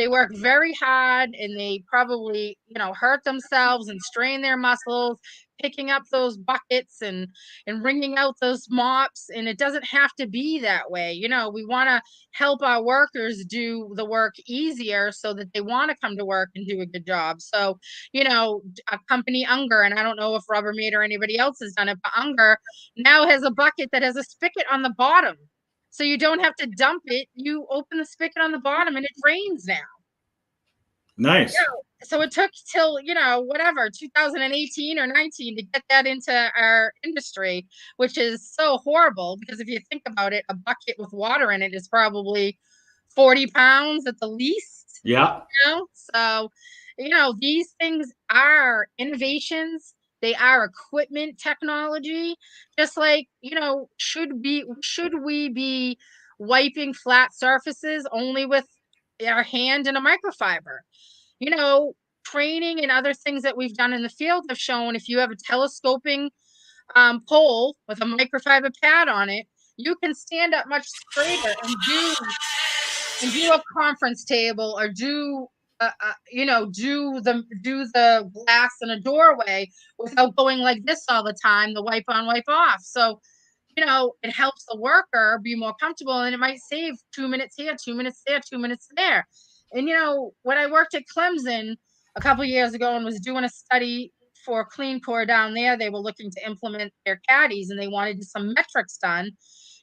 work very hard, and they probably, hurt themselves and strain their muscles picking up those buckets and wringing out those mops. And it doesn't have to be that way. We want to help our workers do the work easier so that they want to come to work and do a good job. So, a company, Unger, and I don't know if Rubbermaid or anybody else has done it, but Unger now has a bucket that has a spigot on the bottom. So you don't have to dump it. You open the spigot on the bottom and it drains now. Nice. So it took till, 2018 or 19 to get that into our industry, which is so horrible, because if you think about it, a bucket with water in it is probably 40 pounds at the least. Yeah. So, these things are innovations. They are equipment technology. Just like, should we be wiping flat surfaces only with our hand and a microfiber? Training and other things that we've done in the field have shown if you have a telescoping pole with a microfiber pad on it, you can stand up much straighter and do a conference table, or do the glass in a doorway without going like this all the time, the wipe on, wipe off. So, it helps the worker be more comfortable, and it might save 2 minutes here, 2 minutes there, 2 minutes there. And, when I worked at Clemson a couple years ago and was doing a study for Clean Core down there, they were looking to implement their caddies and they wanted some metrics done.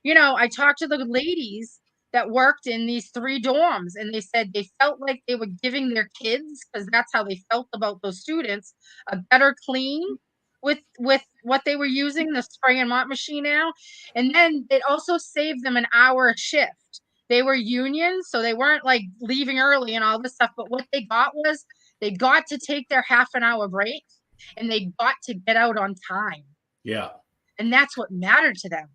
I talked to the ladies that worked in these 3 dorms, and they said they felt like they were giving their kids, because that's how they felt about those students, a better clean with what they were using, the spray and mop machine now. And then it also saved them an hour a shift. They were union, so they weren't like leaving early and all this stuff, but what they got was they got to take their half an hour break, and they got to get out on time. Yeah. And that's what mattered to them.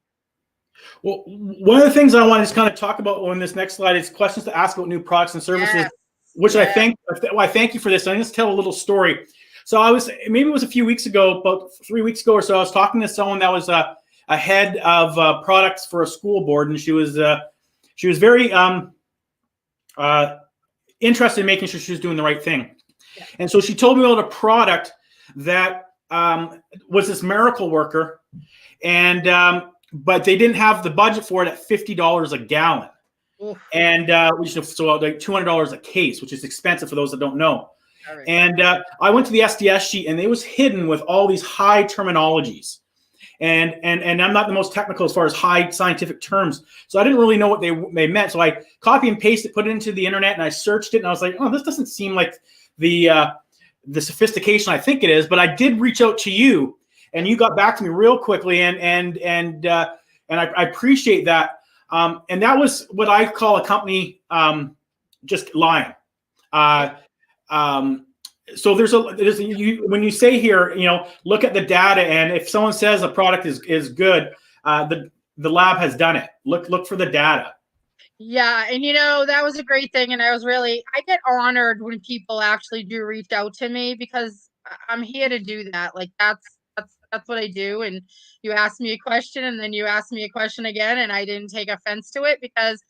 Well, one of the things I want to just kind of talk about on this next slide is questions to ask about new products and services, which I thank you for this. I'm just tell a little story. So maybe it was a few weeks ago, about 3 weeks ago or so, I was talking to someone that was a head of products for a school board, and she was very interested in making sure she was doing the right thing. Yeah. And so she told me about a product that was this miracle worker, and but they didn't have the budget for it at $50 a gallon. Oof. And which is so like $200 a case, which is expensive for those that don't know. Right. And I went to the SDS sheet, and it was hidden with all these high terminologies. And I'm not the most technical as far as high scientific terms, so I didn't really know what they meant. So I copy and paste it, put it into the internet, and I searched it, and I was like, oh, this doesn't seem like the sophistication I think it is. But I did reach out to you, and you got back to me real quickly, and I appreciate that. And that was what I call a company just lying. So when you say here, look at the data, and if someone says a product is good, the lab has done it. Look for the data. Yeah, and that was a great thing, and I get honored when people actually do reach out to me, because I'm here to do that. Like that's what I do. And you asked me a question, and then you asked me a question again, and I didn't take offense to it, because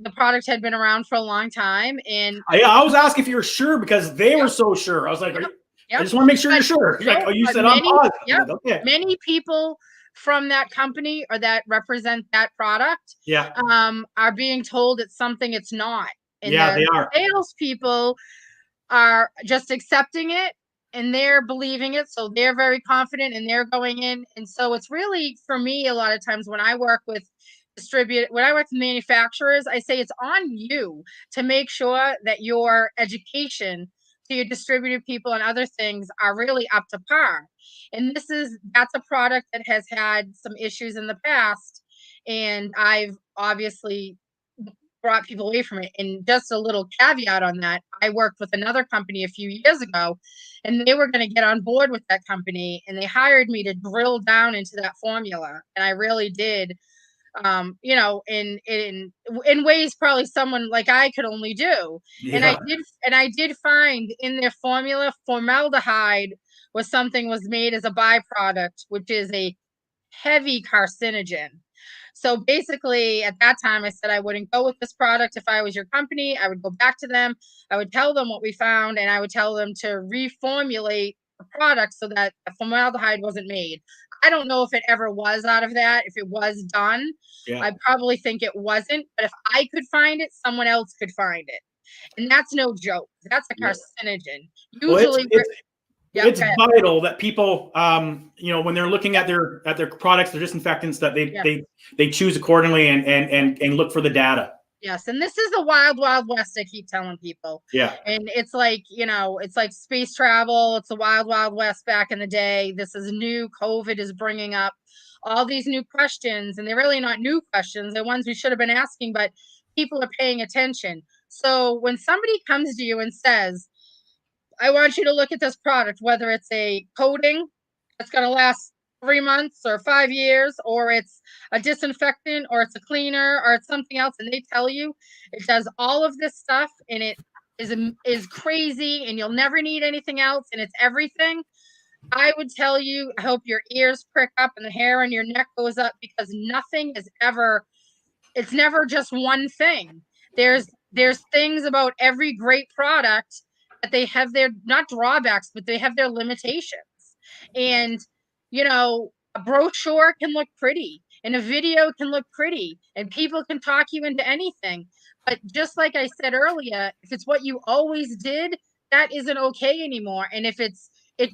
the product had been around for a long time. And I was asking if you were sure, because they were so sure. I was like, I just want to make sure you're sure. You're like, you said I'm positive. Yep. Okay. Many people from that company or that represent that product are being told it's something it's not. And they are. Salespeople are just accepting it, and they're believing it, so they're very confident, and they're going in. And so it's really, for me, a lot of times when I work with manufacturers, I say it's on you to make sure that your education to your distributed people and other things are really up to par. And that's a product that has had some issues in the past, and I've obviously brought people away from it. And just a little caveat on that, I worked with another company a few years ago, and they were going to get on board with that company, and they hired me to drill down into that formula, and I really did. In ways probably someone like I could only do. And I did find in their formula, formaldehyde was made as a byproduct, which is a heavy carcinogen. So basically, at that time, I said I wouldn't go with this product. If I was your company, I would go back to them. I would tell them what we found, and I would tell them to reformulate the product so that the formaldehyde wasn't made. I don't know if it ever was out of that, if it was done. I probably think it wasn't. But if I could find it, someone else could find it. And that's no joke. That's a carcinogen. Usually, it's vital that people, when they're looking at their products, their disinfectants, that they choose accordingly and look for the data. Yes, and this is the wild, wild west. I keep telling people. Yeah, and it's like it's like space travel. It's the wild, wild west back in the day. This is new. COVID is bringing up all these new questions, and they're really not new questions. They're ones we should have been asking, but people are paying attention. So when somebody comes to you and says, I want you to look at this product, whether it's a coating that's going to last 3 months or 5 years, or it's a disinfectant, or it's a cleaner, or it's something else, and they tell you it does all of this stuff, and it is crazy, and you'll never need anything else, and it's everything, I would tell you, I hope your ears prick up and the hair on your neck goes up, because nothing is ever, it's never just one thing. There's things about every great product that they have their, not drawbacks, but they have their limitations. And a brochure can look pretty, and a video can look pretty, and people can talk you into anything. But just like I said earlier, if it's what you always did, that isn't okay anymore. And if it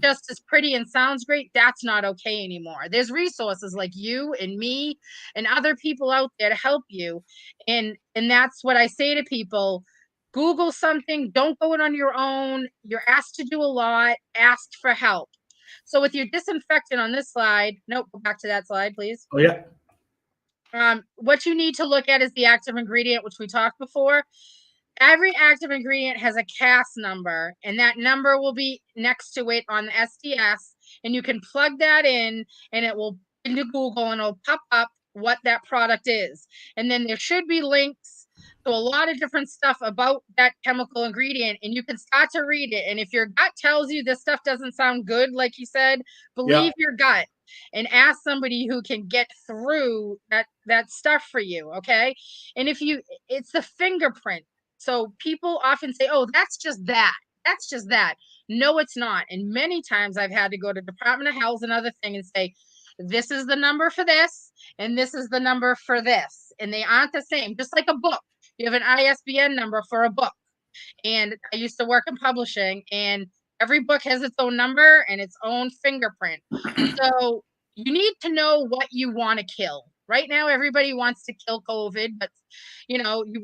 just is pretty and sounds great, that's not okay anymore. There's resources like you and me and other people out there to help you. And that's what I say to people. Google something. Don't go it on your own. You're asked to do a lot. Ask for help. So with your disinfectant on this slide, go back to that slide, please. Oh, yeah. What you need to look at is the active ingredient, which we talked before. Every active ingredient has a CAS number, and that number will be next to it on the SDS, and you can plug that in, and it will into Google, and it'll pop up what that product is. And then there should be links to a lot of different stuff about that chemical ingredient, and you can start to read it. And if your gut tells you this stuff doesn't sound good, like you said, believe your gut and ask somebody who can get through that stuff for you. Okay. And it's the fingerprint. So people often say, oh, that's just that. That's just that. No, it's not. And many times I've had to go to Department of Health and other thing and say, this is the number for this, and this is the number for this. And they aren't the same. Just like a book. You have an ISBN number for a book. And I used to work in publishing, and every book has its own number and its own fingerprint. So you need to know what you want to kill. Right now, everybody wants to kill COVID, but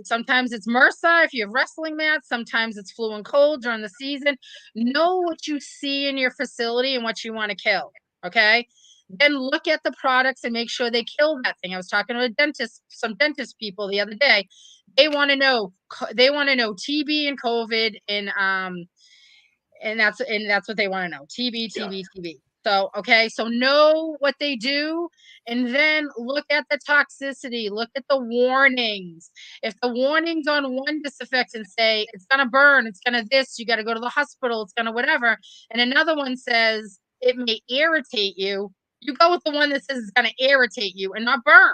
sometimes it's MRSA if you have wrestling mats. Sometimes it's flu and cold during the season. Know what you see in your facility and what you want to kill. Okay. Then look at the products and make sure they kill that thing. I was talking to some dentist people the other day. They want to know TB and COVID, and that's what they want to know. TB. So, okay, so know what they do, and then look at the toxicity, look at the warnings. If the warnings on one disinfectant say it's going to burn, it's going to this, you got to go to the hospital, it's going to whatever, and another one says it may irritate you, you go with the one that says it's going to irritate you and not burn,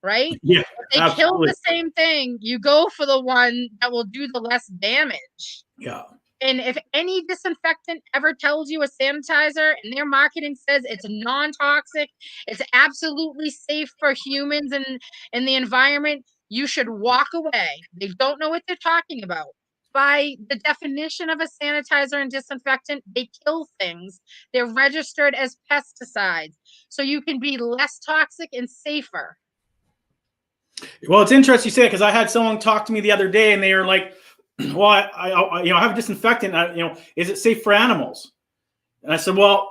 right? Yeah, if they kill the same thing, you go for the one that will do the less damage. Yeah. And if any disinfectant ever tells you a sanitizer and their marketing says it's non-toxic, it's absolutely safe for humans and in the environment, you should walk away. They don't know what they're talking about. By the definition of a sanitizer and disinfectant, they kill things. They're registered as pesticides. So you can be less toxic and safer. Well, it's interesting you say it, because I had someone talk to me the other day and they were like, well, I have a disinfectant. Is it safe for animals? And I said, well,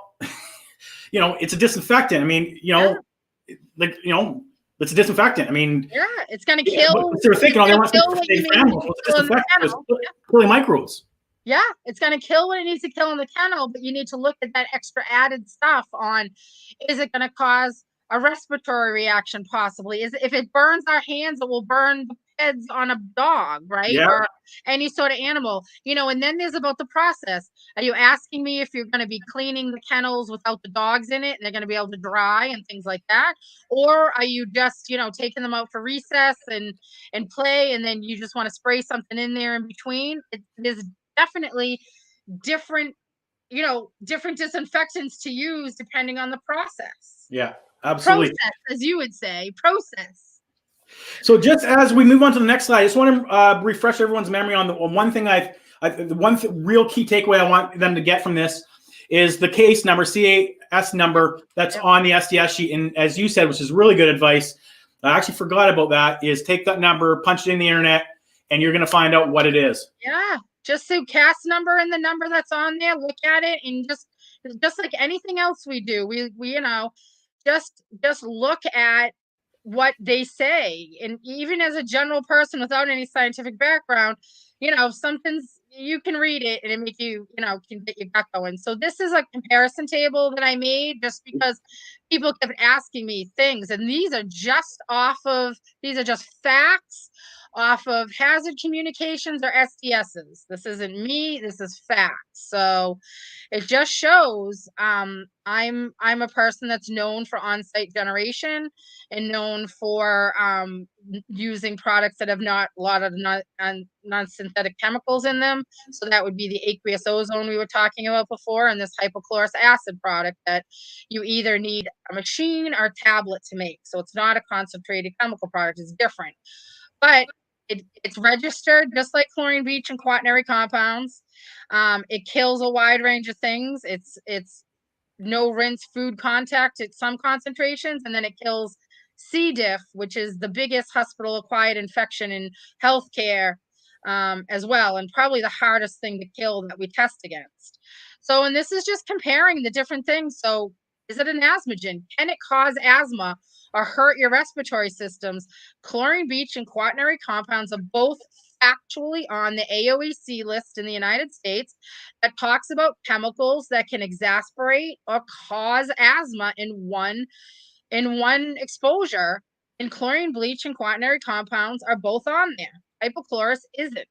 it's a disinfectant. I mean, it's a disinfectant. I mean, yeah, it's going to kill. They're thinking, they want to safe for animals. It's disinfectant. Killing microbes. Yeah, it's going to kill what it needs to kill in the kennel, but you need to look at that extra added stuff on, is it going to cause a respiratory reaction possibly? If it burns our hands, it will burn the heads on a dog, right? Yeah. Or any sort of animal, and then there's about the process. Are you asking me if you're going to be cleaning the kennels without the dogs in it and they're going to be able to dry and things like that? Or are you just, taking them out for recess and play, and then you just want to spray something in there in between? There's definitely different disinfectants to use depending on the process. Yeah, absolutely. Process, as you would say, process. So just as we move on to the next slide, I just want to refresh everyone's memory on the one thing real key takeaway I want them to get from this is the case number, CAS number that's on the SDS sheet. And as you said, which is really good advice, I actually forgot about that, is take that number, punch it in the internet, and you're going to find out what it is. Yeah, just the CAS number and the number that's on there, look at it, and just like anything else we do, we just look at what they say. And even as a general person without any scientific background, something's, you can read it and it make you, can get your gut going. So this is a comparison table that I made just because people kept asking me things, and these are just facts off of hazard communications or SDSs. This isn't me, this is facts. So it just shows I'm a person that's known for on-site generation and known for using products that have not a lot of non-synthetic chemicals in them. So that would be the aqueous ozone we were talking about before, and this hypochlorous acid product that you either need a machine or a tablet to make. So it's not a concentrated chemical product, it's different. But it's registered just like chlorine, bleach, and quaternary compounds. It kills a wide range of things. It's no rinse food contact at some concentrations, and then it kills C. diff, which is the biggest hospital-acquired infection in healthcare as well, and probably the hardest thing to kill that we test against. So, and this is just comparing the different things. So, is it an asthmagen? Can it cause asthma or hurt your respiratory systems? Chlorine, bleach, and quaternary compounds are both actually on the AOAC list in the United States that talks about chemicals that can exacerbate or cause asthma in one exposure. And chlorine, bleach, and quaternary compounds are both on there. Hypochlorous isn't.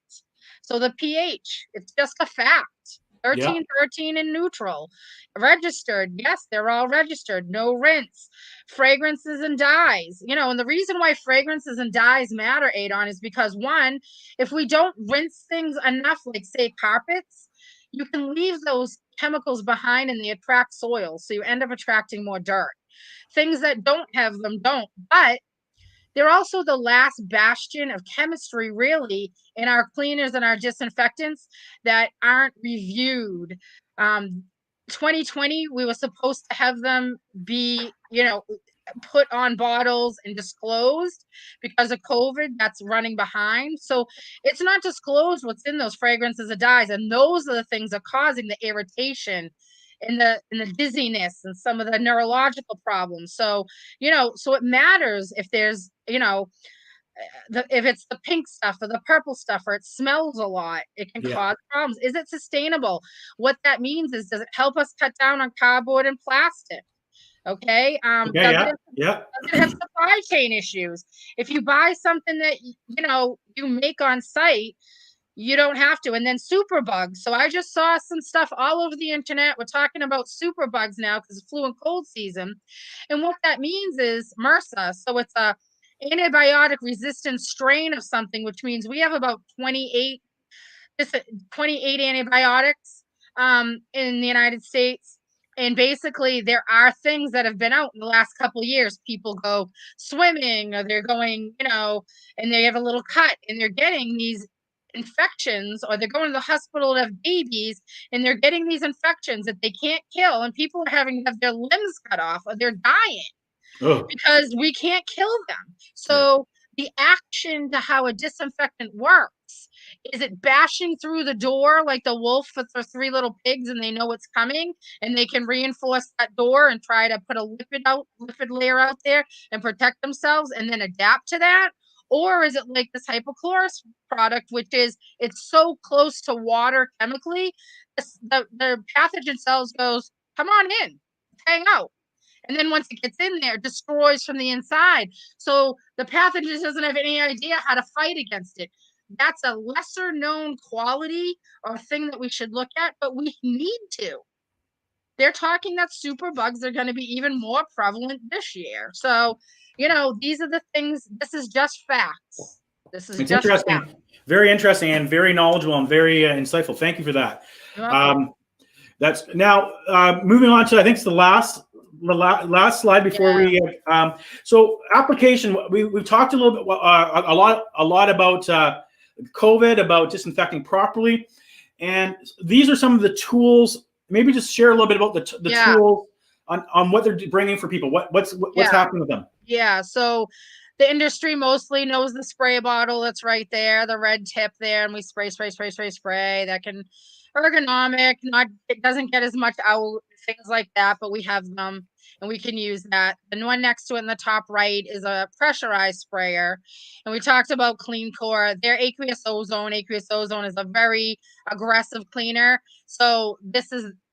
So the pH, it's just a fact. 13 and neutral. Registered, yes, they're all registered. No rinse. Fragrances and dyes. And the reason why fragrances and dyes matter, Adon, is because one, if we don't rinse things enough, like say carpets, you can leave those chemicals behind and they attract soil. So you end up attracting more dirt. Things that don't have them don't. But they're also the last bastion of chemistry, really, in our cleaners and our disinfectants that aren't reviewed. 2020, we were supposed to have them be, put on bottles and disclosed. Because of COVID, that's running behind. So it's not disclosed what's in those fragrances or dyes, and those are the things that are causing the irritation and the dizziness and some of the neurological problems. So so it matters if there's if it's the pink stuff or the purple stuff or it smells a lot, it can cause problems. Is it sustainable? What that means is, does it help us cut down on cardboard and plastic? Okay. Does it have supply chain issues? If you buy something that you make on site, you don't have to. And then superbugs. So I just saw some stuff all over the internet. We're talking about superbugs now because it's flu and cold season. And what that means is MRSA. So it's a antibiotic resistant strain of something, which means we have about 28 antibiotics in the United States. And basically, there are things that have been out in the last couple of years. People go swimming, or they're going, and they have a little cut, and they're getting these infections, or they're going to the hospital to have babies, and they're getting these infections that they can't kill, and people are having to have their limbs cut off, or they're dying because we can't kill them. So the action to how a disinfectant works, is it bashing through the door like the wolf with the three little pigs, and they know it's coming and they can reinforce that door and try to put a lipid layer out there and protect themselves and then adapt to that? Or is it like this hypochlorous product, which is, it's so close to water chemically, the pathogen cells goes, come on in, hang out. And then once it gets in there, it destroys from the inside. So the pathogen doesn't have any idea how to fight against it. That's a lesser known quality or thing that we should look at, but we need to. They're talking that superbugs are going to be even more prevalent this year. So, these are the things. This is just facts. It's just interesting. Facts. Very interesting and very knowledgeable and very insightful. Thank you for that. That's now moving on to, I think it's the last slide before we so application. We've talked a little bit a lot about COVID, about disinfecting properly, and these are some of the tools. Maybe just share a little bit about the tools on what they're bringing for people. What's happening with them? Yeah, so the industry mostly knows the spray bottle that's right there, the red tip there, and we spray. That can ergonomic, it doesn't get as much out, things like that, but we have them and we can use that. The one next to it in the top right is a pressurized sprayer. And we talked about Clean Core. Their aqueous ozone is a very aggressive cleaner. So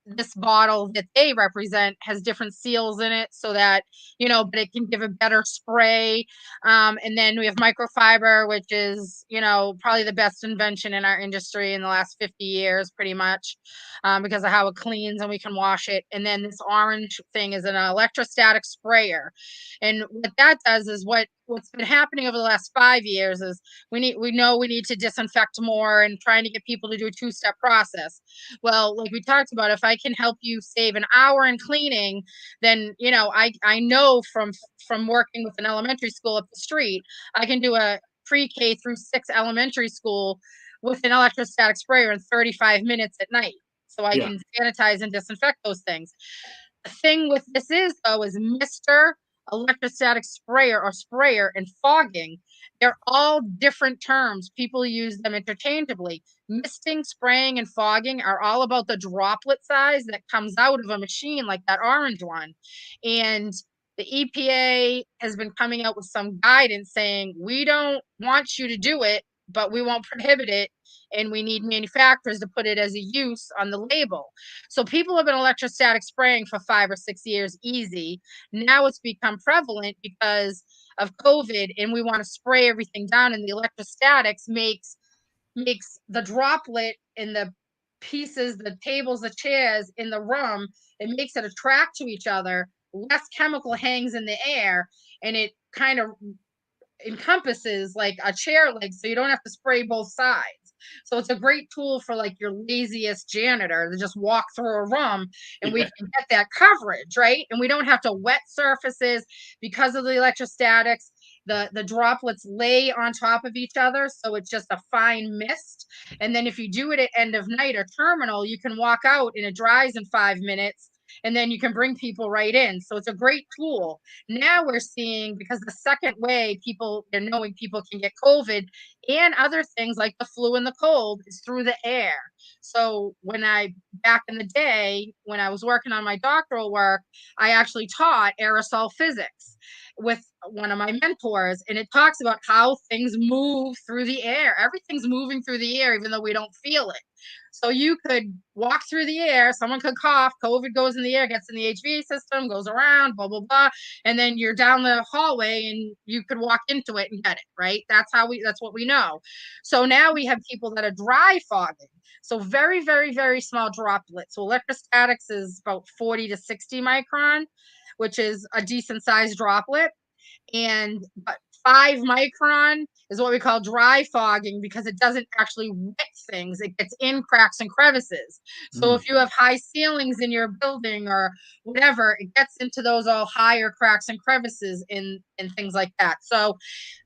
this bottle that they represent has different seals in it so that, but it can give a better spray. And then we have microfiber, which is, probably the best invention in our industry in the last 50 years, pretty much, because of how it cleans and we can wash it. And then this orange thing is an electrostatic sprayer. And what that does is what's been happening over the last 5 years is we need to disinfect more and trying to get people to do a 2-step process. Well, like we talked about, if I can help you save an hour in cleaning, then I know from working with an elementary school up the street, I can do a pre-K through 6 elementary school with an electrostatic sprayer in 35 minutes at night. So I can sanitize and disinfect those things. The thing with this is Mr. Electrostatic sprayer and fogging. They're all different terms. People use them interchangeably. Misting, spraying, and fogging are all about the droplet size that comes out of a machine like that orange one. And the EPA has been coming out with some guidance saying, we don't want you to do it, but we won't prohibit it. And we need manufacturers to put it as a use on the label. So people have been electrostatic spraying for 5 or 6 years easy. Now it's become prevalent because of COVID, and we want to spray everything down, and the electrostatics makes the droplet in the pieces, the tables, the chairs in the room, it makes it attract to each other. Less chemical hangs in the air, and it kind of encompasses like a chair leg, so you don't have to spray both sides. So it's a great tool for like your laziest janitor to just walk through a room and we can get that coverage, right? And we don't have to wet surfaces because of the electrostatics. The droplets lay on top of each other, so it's just a fine mist. And then if you do it at end of night or terminal, you can walk out and it dries in 5 minutes, and then you can bring people right in. So it's a great tool. Now we're seeing, because the second way they're knowing people can get COVID and other things like the flu and the cold is through the air. So back in the day, when I was working on my doctoral work, I actually taught aerosol physics with one of my mentors, and it talks about how things move through the air. Everything's moving through the air, even though we don't feel it. So you could walk through the air, someone could cough, COVID goes in the air, gets in the HVAC system, goes around, blah, blah, blah. And then you're down the hallway and you could walk into it and get it, right? That's what we know. So now we have people that are dry fogging. So very, very, very small droplets. So electrostatics is about 40 to 60 micron, which is a decent sized droplet. And 5 micron is what we call dry fogging, because it doesn't actually wet things. It gets in cracks and crevices. So if you have high ceilings in your building or whatever, it gets into those all higher cracks and crevices and things like that. So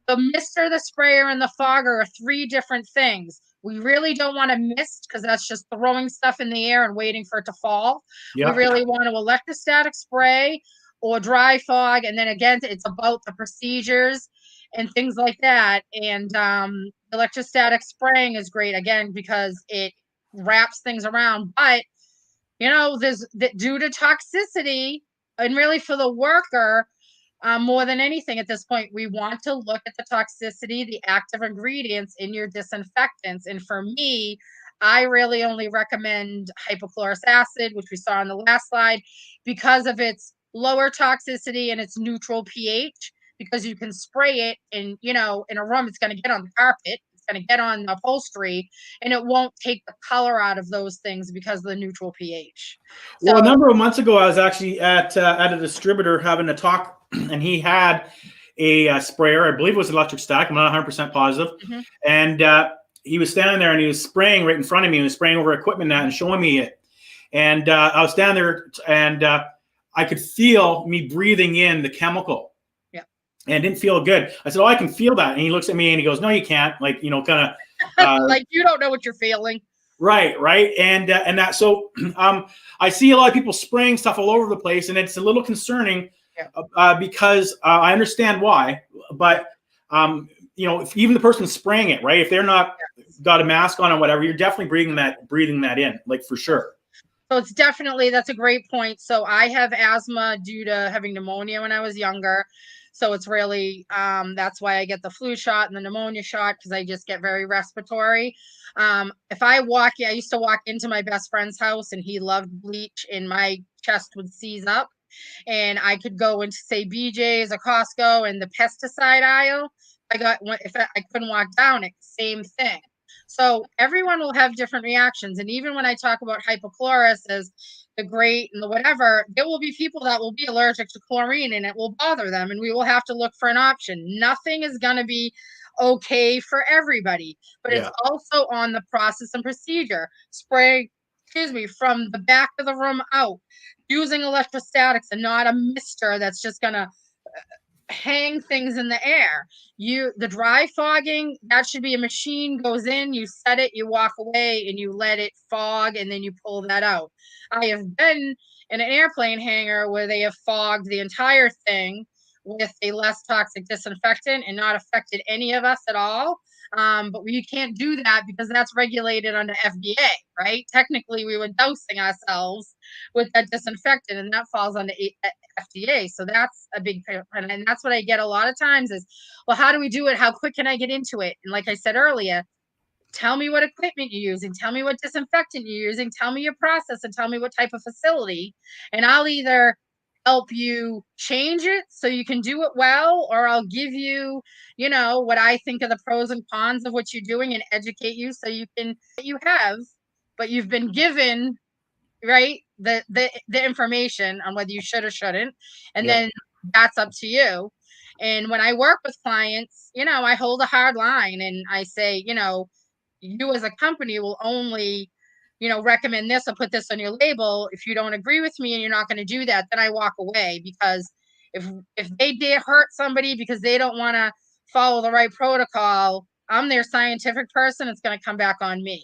the mister, the sprayer, and the fogger are 3 different things. We really don't want to mist, because that's just throwing stuff in the air and waiting for it to fall. We really want to electrostatic spray or dry fog. And then again, it's about the procedures and things like that. And electrostatic spraying is great, again, because it wraps things around. But, there's due to toxicity, and really for the worker, more than anything at this point, we want to look at the toxicity, the active ingredients in your disinfectants. And for me, I really only recommend hypochlorous acid, which we saw on the last slide, because of its lower toxicity and its neutral pH, because you can spray it in, in a room, it's going to get on the carpet, it's going to get on the upholstery, and it won't take the color out of those things because of the neutral pH. Well, a number of months ago, I was actually at a distributor having a talk, and he had a sprayer. I believe it was electric static. I'm not 100% positive. And he was standing there and he was spraying right in front of me. He was spraying over equipment and showing me it. And I was standing there and I could feel me breathing in the chemical. And it didn't feel good. I said, "Oh, I can feel that." And he looks at me and he goes, "No, you can't." Like, kind of like, you don't know what you're feeling. Right. And that, so I see a lot of people spraying stuff all over the place, and it's a little concerning because I understand why, but if even the person spraying it, right, if they're not got a mask on or whatever, you're definitely breathing that in, like, for sure. So it's definitely, that's a great point. So I have asthma due to having pneumonia when I was younger. So it's really, that's why I get the flu shot and the pneumonia shot, because I just get very respiratory. If I used to walk into my best friend's house and he loved bleach and my chest would seize up, and I could go into, say, BJ's or Costco, and the pesticide aisle, if I couldn't walk down it, same thing. So everyone will have different reactions. And even when I talk about hypochlorous as the great and the whatever, there will be people that will be allergic to chlorine and it will bother them. And we will have to look for an option. Nothing is going to be okay for everybody, but it's also on the process and procedure. Spray, from the back of the room out, using electrostatics and not a mister that's just going to hang things in the air. The dry fogging, that should be a machine goes in, you set it, you walk away, and you let it fog, and then you pull that out. I have been in an airplane hangar where they have fogged the entire thing with a less toxic disinfectant and not affected any of us at all. But you can't do that because that's regulated under FDA, right? Technically, we were dosing ourselves with that disinfectant, and that falls under FDA. So that's a big, and that's what I get a lot of times is, well, how do we do it? How quick can I get into it? And like I said earlier, tell me what equipment you're using, tell me what disinfectant you're using, tell me your process, and tell me what type of facility. And I'll either help you change it so you can do it well, or I'll give you, what I think are the pros and cons of what you're doing and educate you so you can, but you've been given, right, the information on whether you should or shouldn't, and then that's up to you. And when I work with clients, I hold a hard line and I say, you as a company will only, recommend this or put this on your label. If you don't agree with me and you're not going to do that, then I walk away, because if they dare hurt somebody because they don't want to follow the right protocol, I'm their scientific person. It's going to come back on me.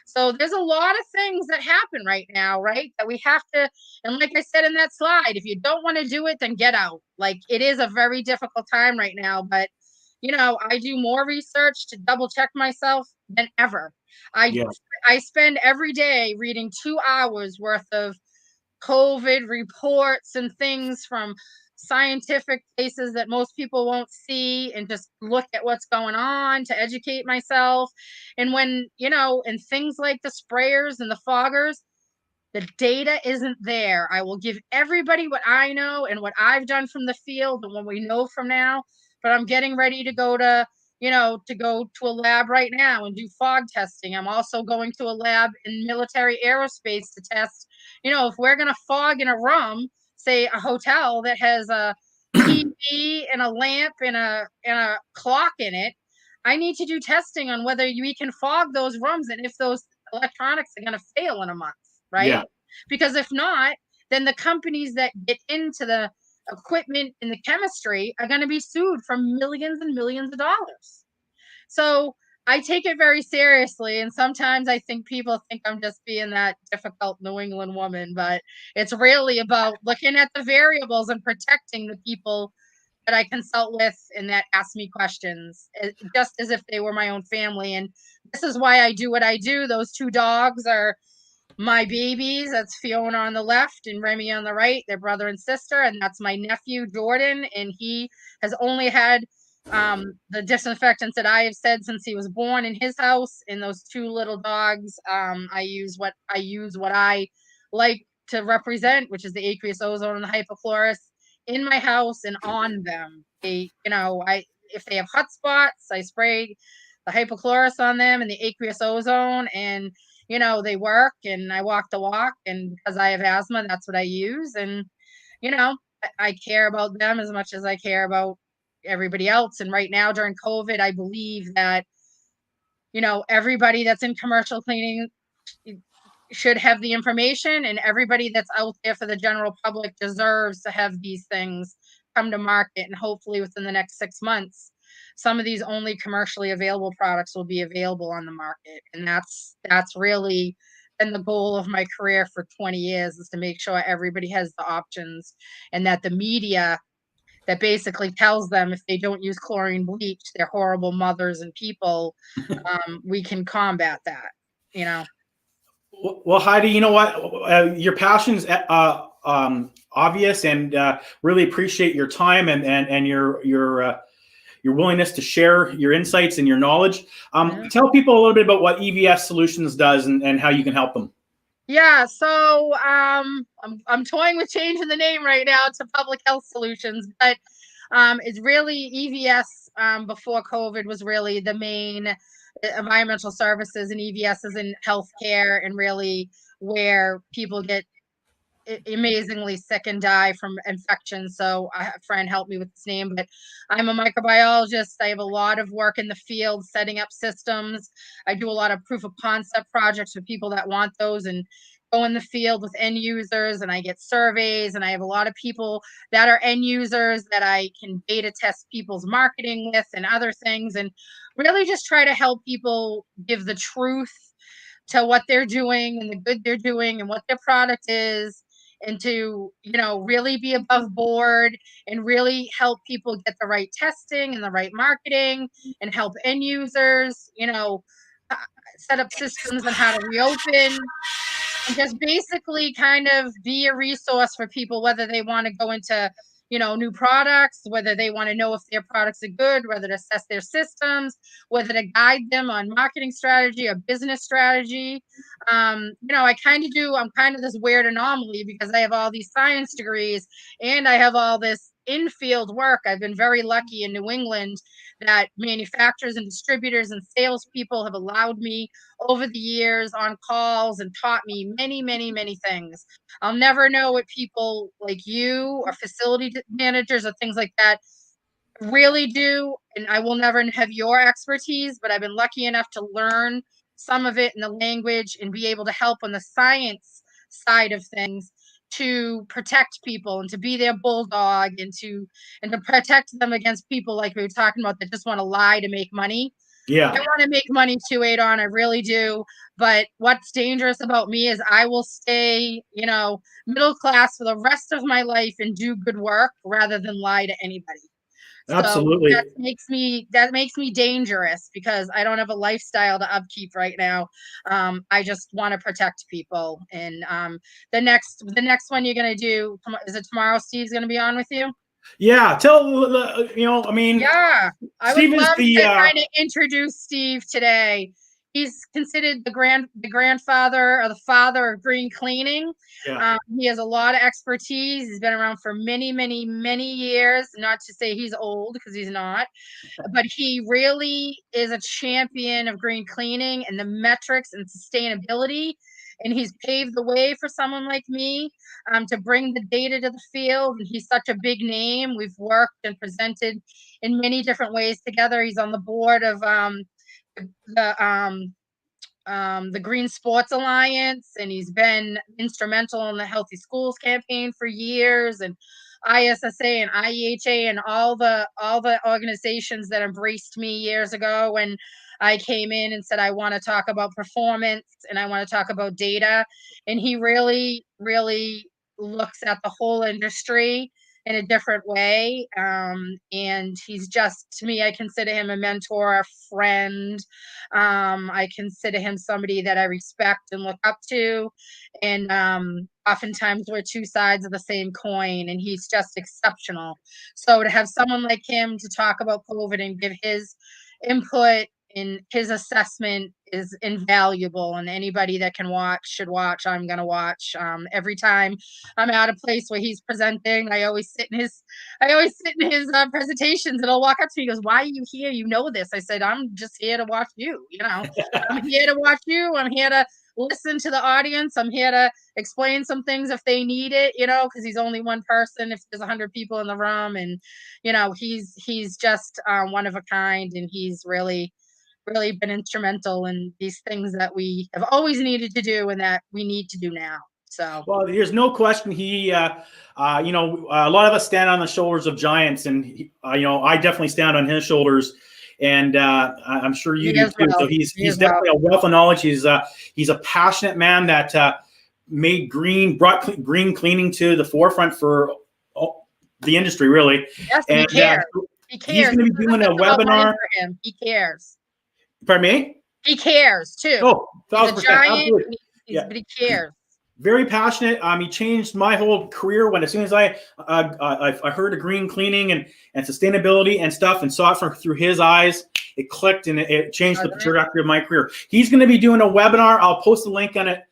So there's a lot of things that happen right now, right? That we have to, and like I said in that slide, if you don't want to do it, then get out. Like, it is a very difficult time right now, but I do more research to double check myself than ever. I Yeah. I spend every day reading 2 hours worth of COVID reports and things from scientific places that most people won't see, and just look at what's going on to educate myself. And when, and things like the sprayers and the foggers, the data isn't there. I will give everybody what I know and what I've done from the field and what we know from now. But I'm getting ready to go to, a lab right now and do fog testing. I'm also going to a lab in military aerospace to test, if we're going to fog in a room, say a hotel that has a TV and a lamp and a clock in it, I need to do testing on whether we can fog those rooms and if those electronics are going to fail in a month, right? Yeah. Because if not, then the companies that get into the equipment and the chemistry are going to be sued for millions and millions of dollars. So I take it very seriously. And sometimes I think people think I'm just being that difficult New England woman, but it's really about looking at the variables and protecting the people that I consult with and that ask me questions, just as if they were my own family. And this is why I do what I do. Those two dogs are my babies. That's Fiona on the left and Remy on the right. They're brother and sister. And that's my nephew, Jordan. And he has only had the disinfectants that I have said since he was born in his house. And those two little dogs, I use what I like to represent, which is the aqueous ozone and the hypochlorous, in my house and on them. If they have hot spots, I spray the hypochlorous on them and the aqueous ozone, and they work, and I walk the walk, and because I have asthma, that's what I use. And I care about them as much as I care about everybody else. And right now during COVID, I believe that everybody that's in commercial cleaning should have the information, and everybody that's out there for the general public deserves to have these things come to market. And hopefully within the next 6 months, some of these only commercially available products will be available on the market. And that's really been the goal of my career for 20 years, is to make sure everybody has the options, and that the media that basically tells them if they don't use chlorine bleach, they're horrible mothers and people, we can combat that. Well, Heidi, you know what? Your passion is obvious, and really appreciate your time and your willingness to share your insights and your knowledge. Tell people a little bit about what EVS Solutions does and how you can help them. Yeah, so I'm toying with changing the name right now to Public Health Solutions, but it's really EVS. Before COVID was really the main environmental services, and EVS is in healthcare, and really where people get amazingly sick and die from infections. So I have a friend help me with this name, but I'm a microbiologist. I have a lot of work in the field setting up systems. I do a lot of proof of concept projects for people that want those, and go in the field with end users, and I get surveys, and I have a lot of people that are end users that I can beta test people's marketing with and other things, and really just try to help people give the truth to what they're doing and the good they're doing and what their product is, and to really be above board and really help people get the right testing and the right marketing, and help end users set up systems on how to reopen, and just basically kind of be a resource for people, whether they want to go into new products, whether they want to know if their products are good, whether to assess their systems, whether to guide them on marketing strategy or business strategy. I'm kind of this weird anomaly, because I have all these science degrees and I have all this in-field work. I've been very lucky in New England that manufacturers and distributors and salespeople have allowed me over the years on calls and taught me many, many, many things. I'll never know what people like you or facility managers or things like that really do, and I will never have your expertise, but I've been lucky enough to learn some of it in the language and be able to help on the science side of things to protect people and to be their bulldog and to protect them against people like we were talking about that just want to lie to make money. Yeah, I want to make money too, Adon. I really do. But what's dangerous about me is I will stay, middle class for the rest of my life and do good work rather than lie to anybody. So absolutely. that makes me dangerous because I don't have a lifestyle to upkeep right now. I just want to protect people. And the next one you're gonna do, is it tomorrow? Steve's gonna be on with you. Yeah, I mean, Yeah, I would Steve is love the to kind of introduce Steve today. He's considered the grandfather or the father of green cleaning. yeah, He has a lot of expertise. He's been around for many, many, many years. Not to say he's old because he's not, but he really is a champion of green cleaning and the metrics and sustainability. And he's paved the way for someone like me to bring the data to the field. And he's such a big name. We've worked and presented in many different ways together. He's on the board of the Green Sports Alliance, and he's been instrumental in the Healthy Schools campaign for years, and ISSA and IEHA and all the organizations that embraced me years ago when I came in and said I want to talk about performance and I want to talk about data. And he really, really looks at the whole industry in a different way. And he's just, to me, I consider him a mentor, a friend. I consider him somebody that I respect and look up to. And oftentimes we're two sides of the same coin, and he's just exceptional. So to have someone like him to talk about COVID and give his input and his assessment is invaluable, and anybody that can watch should watch. I'm going to watch. Every time I'm at a place where he's presenting, I always sit in his presentations, and he'll walk up to me and goes, "Why are you here? You know this." I said, "I'm just here to watch you. I'm here to watch you. I'm here to listen to the audience. I'm here to explain some things if they need it, because he's only one person if there's 100 people in the room. And, he's just one of a kind, and he's really, really been instrumental in these things that we have always needed to do and that we need to do now. So, well, there's no question. A lot of us stand on the shoulders of giants, and I definitely stand on his shoulders, and I'm sure you do too. Well. So he's definitely a wealth of knowledge. He's a passionate man that brought green cleaning to the forefront for the industry, really. Yes, and he cares. He cares. He's going to be doing a webinar. For him. He cares. Pardon me? He cares too. Oh, he's a giant, but he cares. Very passionate. He changed my whole career as soon as I heard of green cleaning and sustainability and stuff and saw it through his eyes. It clicked and it changed the trajectory of my career. He's going to be doing a webinar. I'll post a link on it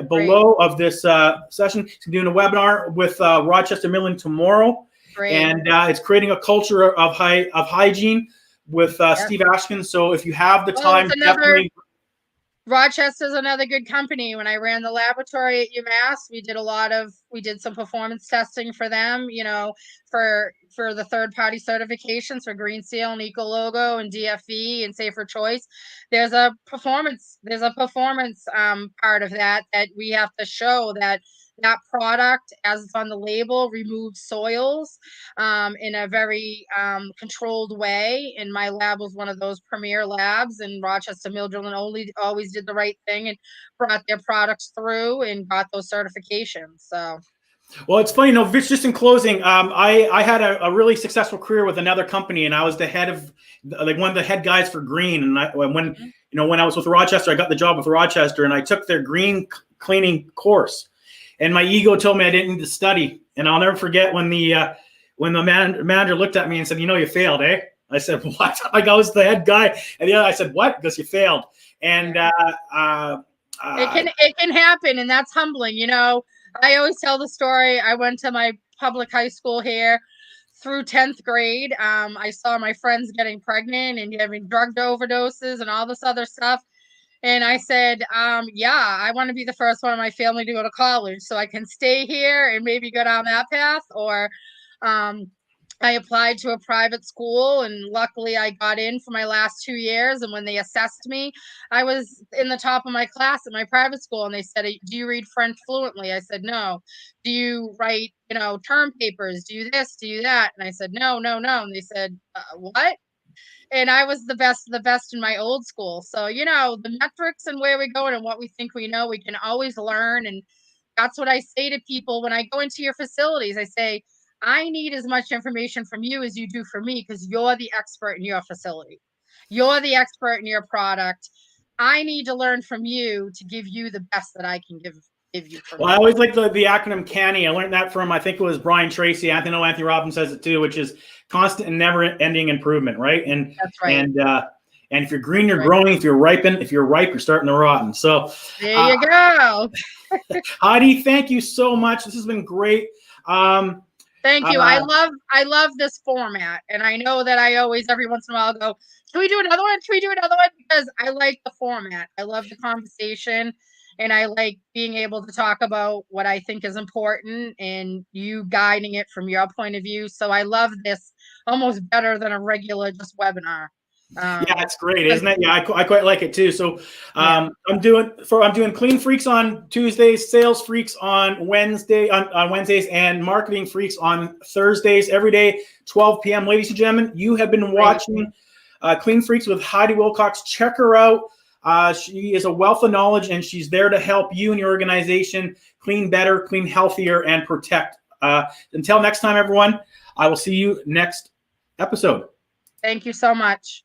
below of this session. He's doing a webinar with Rochester Midland tomorrow. Great. And it's creating a culture of hygiene with Steve Ashkin. So if you have the time, definitely. Rochester's another good company. When I ran the laboratory at UMass, we did some performance testing for them, for the third-party certifications for Green Seal and Eco Logo and DFE and Safer Choice. There's a performance part of that we have to show that product, as it's on the label, removes soils in a very controlled way. And my lab was one of those premier labs, and Rochester Midland always did the right thing and brought their products through and got those certifications. So. Well, it's funny, just in closing, I had a really successful career with another company, and I was the head of, one of the head guys for green. And when I was with Rochester, I got the job with Rochester, and I took their green cleaning course. And my ego told me I didn't need to study. And I'll never forget when the manager looked at me and said, "You failed, eh?" I said, "What?" Like, I was the head guy. And I said, "What?" Because you failed. And it can happen, and that's humbling. I always tell the story. I went to my public high school here through 10th grade. I saw my friends getting pregnant and having drug overdoses and all this other stuff. And I said, I want to be the first one in my family to go to college so I can stay here and maybe go down that path, or I applied to a private school, and luckily I got in for my last 2 years. And when they assessed me, I was in the top of my class at my private school. And they said, "Do you read French fluently?" I said, "No." "Do you write, term papers? Do you this? Do you that?" And I said, "No, no, no." And they said, "What?" And I was the best of the best in my old school. So, the metrics and where we're going and what we think we know, we can always learn. And that's what I say to people when I go into your facilities. I say, I need as much information from you as you do for me, because you're the expert in your facility. You're the expert in your product. I need to learn from you to give you the best that I can give you from Well, me. I always like the acronym CANI. I learned that from, I think it was Brian Tracy. Anthony Robbins says it too, which is constant and never-ending improvement, right? And that's right. And if you're green, you're growing. If you're ripen, if you're ripe, you're starting to rotten. So there you go. Heidi, thank you so much. This has been great. Thank you. I love this format, and I know that I always every once in a while go, "Can we do another one? Can we do another one?" Because I like the format. I love the conversation, and I like being able to talk about what I think is important and you guiding it from your point of view. So I love this almost better than a regular just webinar. Yeah, it's great, isn't it? Yeah, I quite like it too. So I'm doing Clean Freaks on Tuesdays, Sales Freaks on Wednesdays, and Marketing Freaks on Thursdays. Every day, 12 p.m. Ladies and gentlemen, you have been watching Clean Freaks with Heidi Wilcox. Check her out. She is a wealth of knowledge, and she's there to help you and your organization clean better, clean healthier, and protect. Until next time, everyone, I will see you next episode. Thank you so much.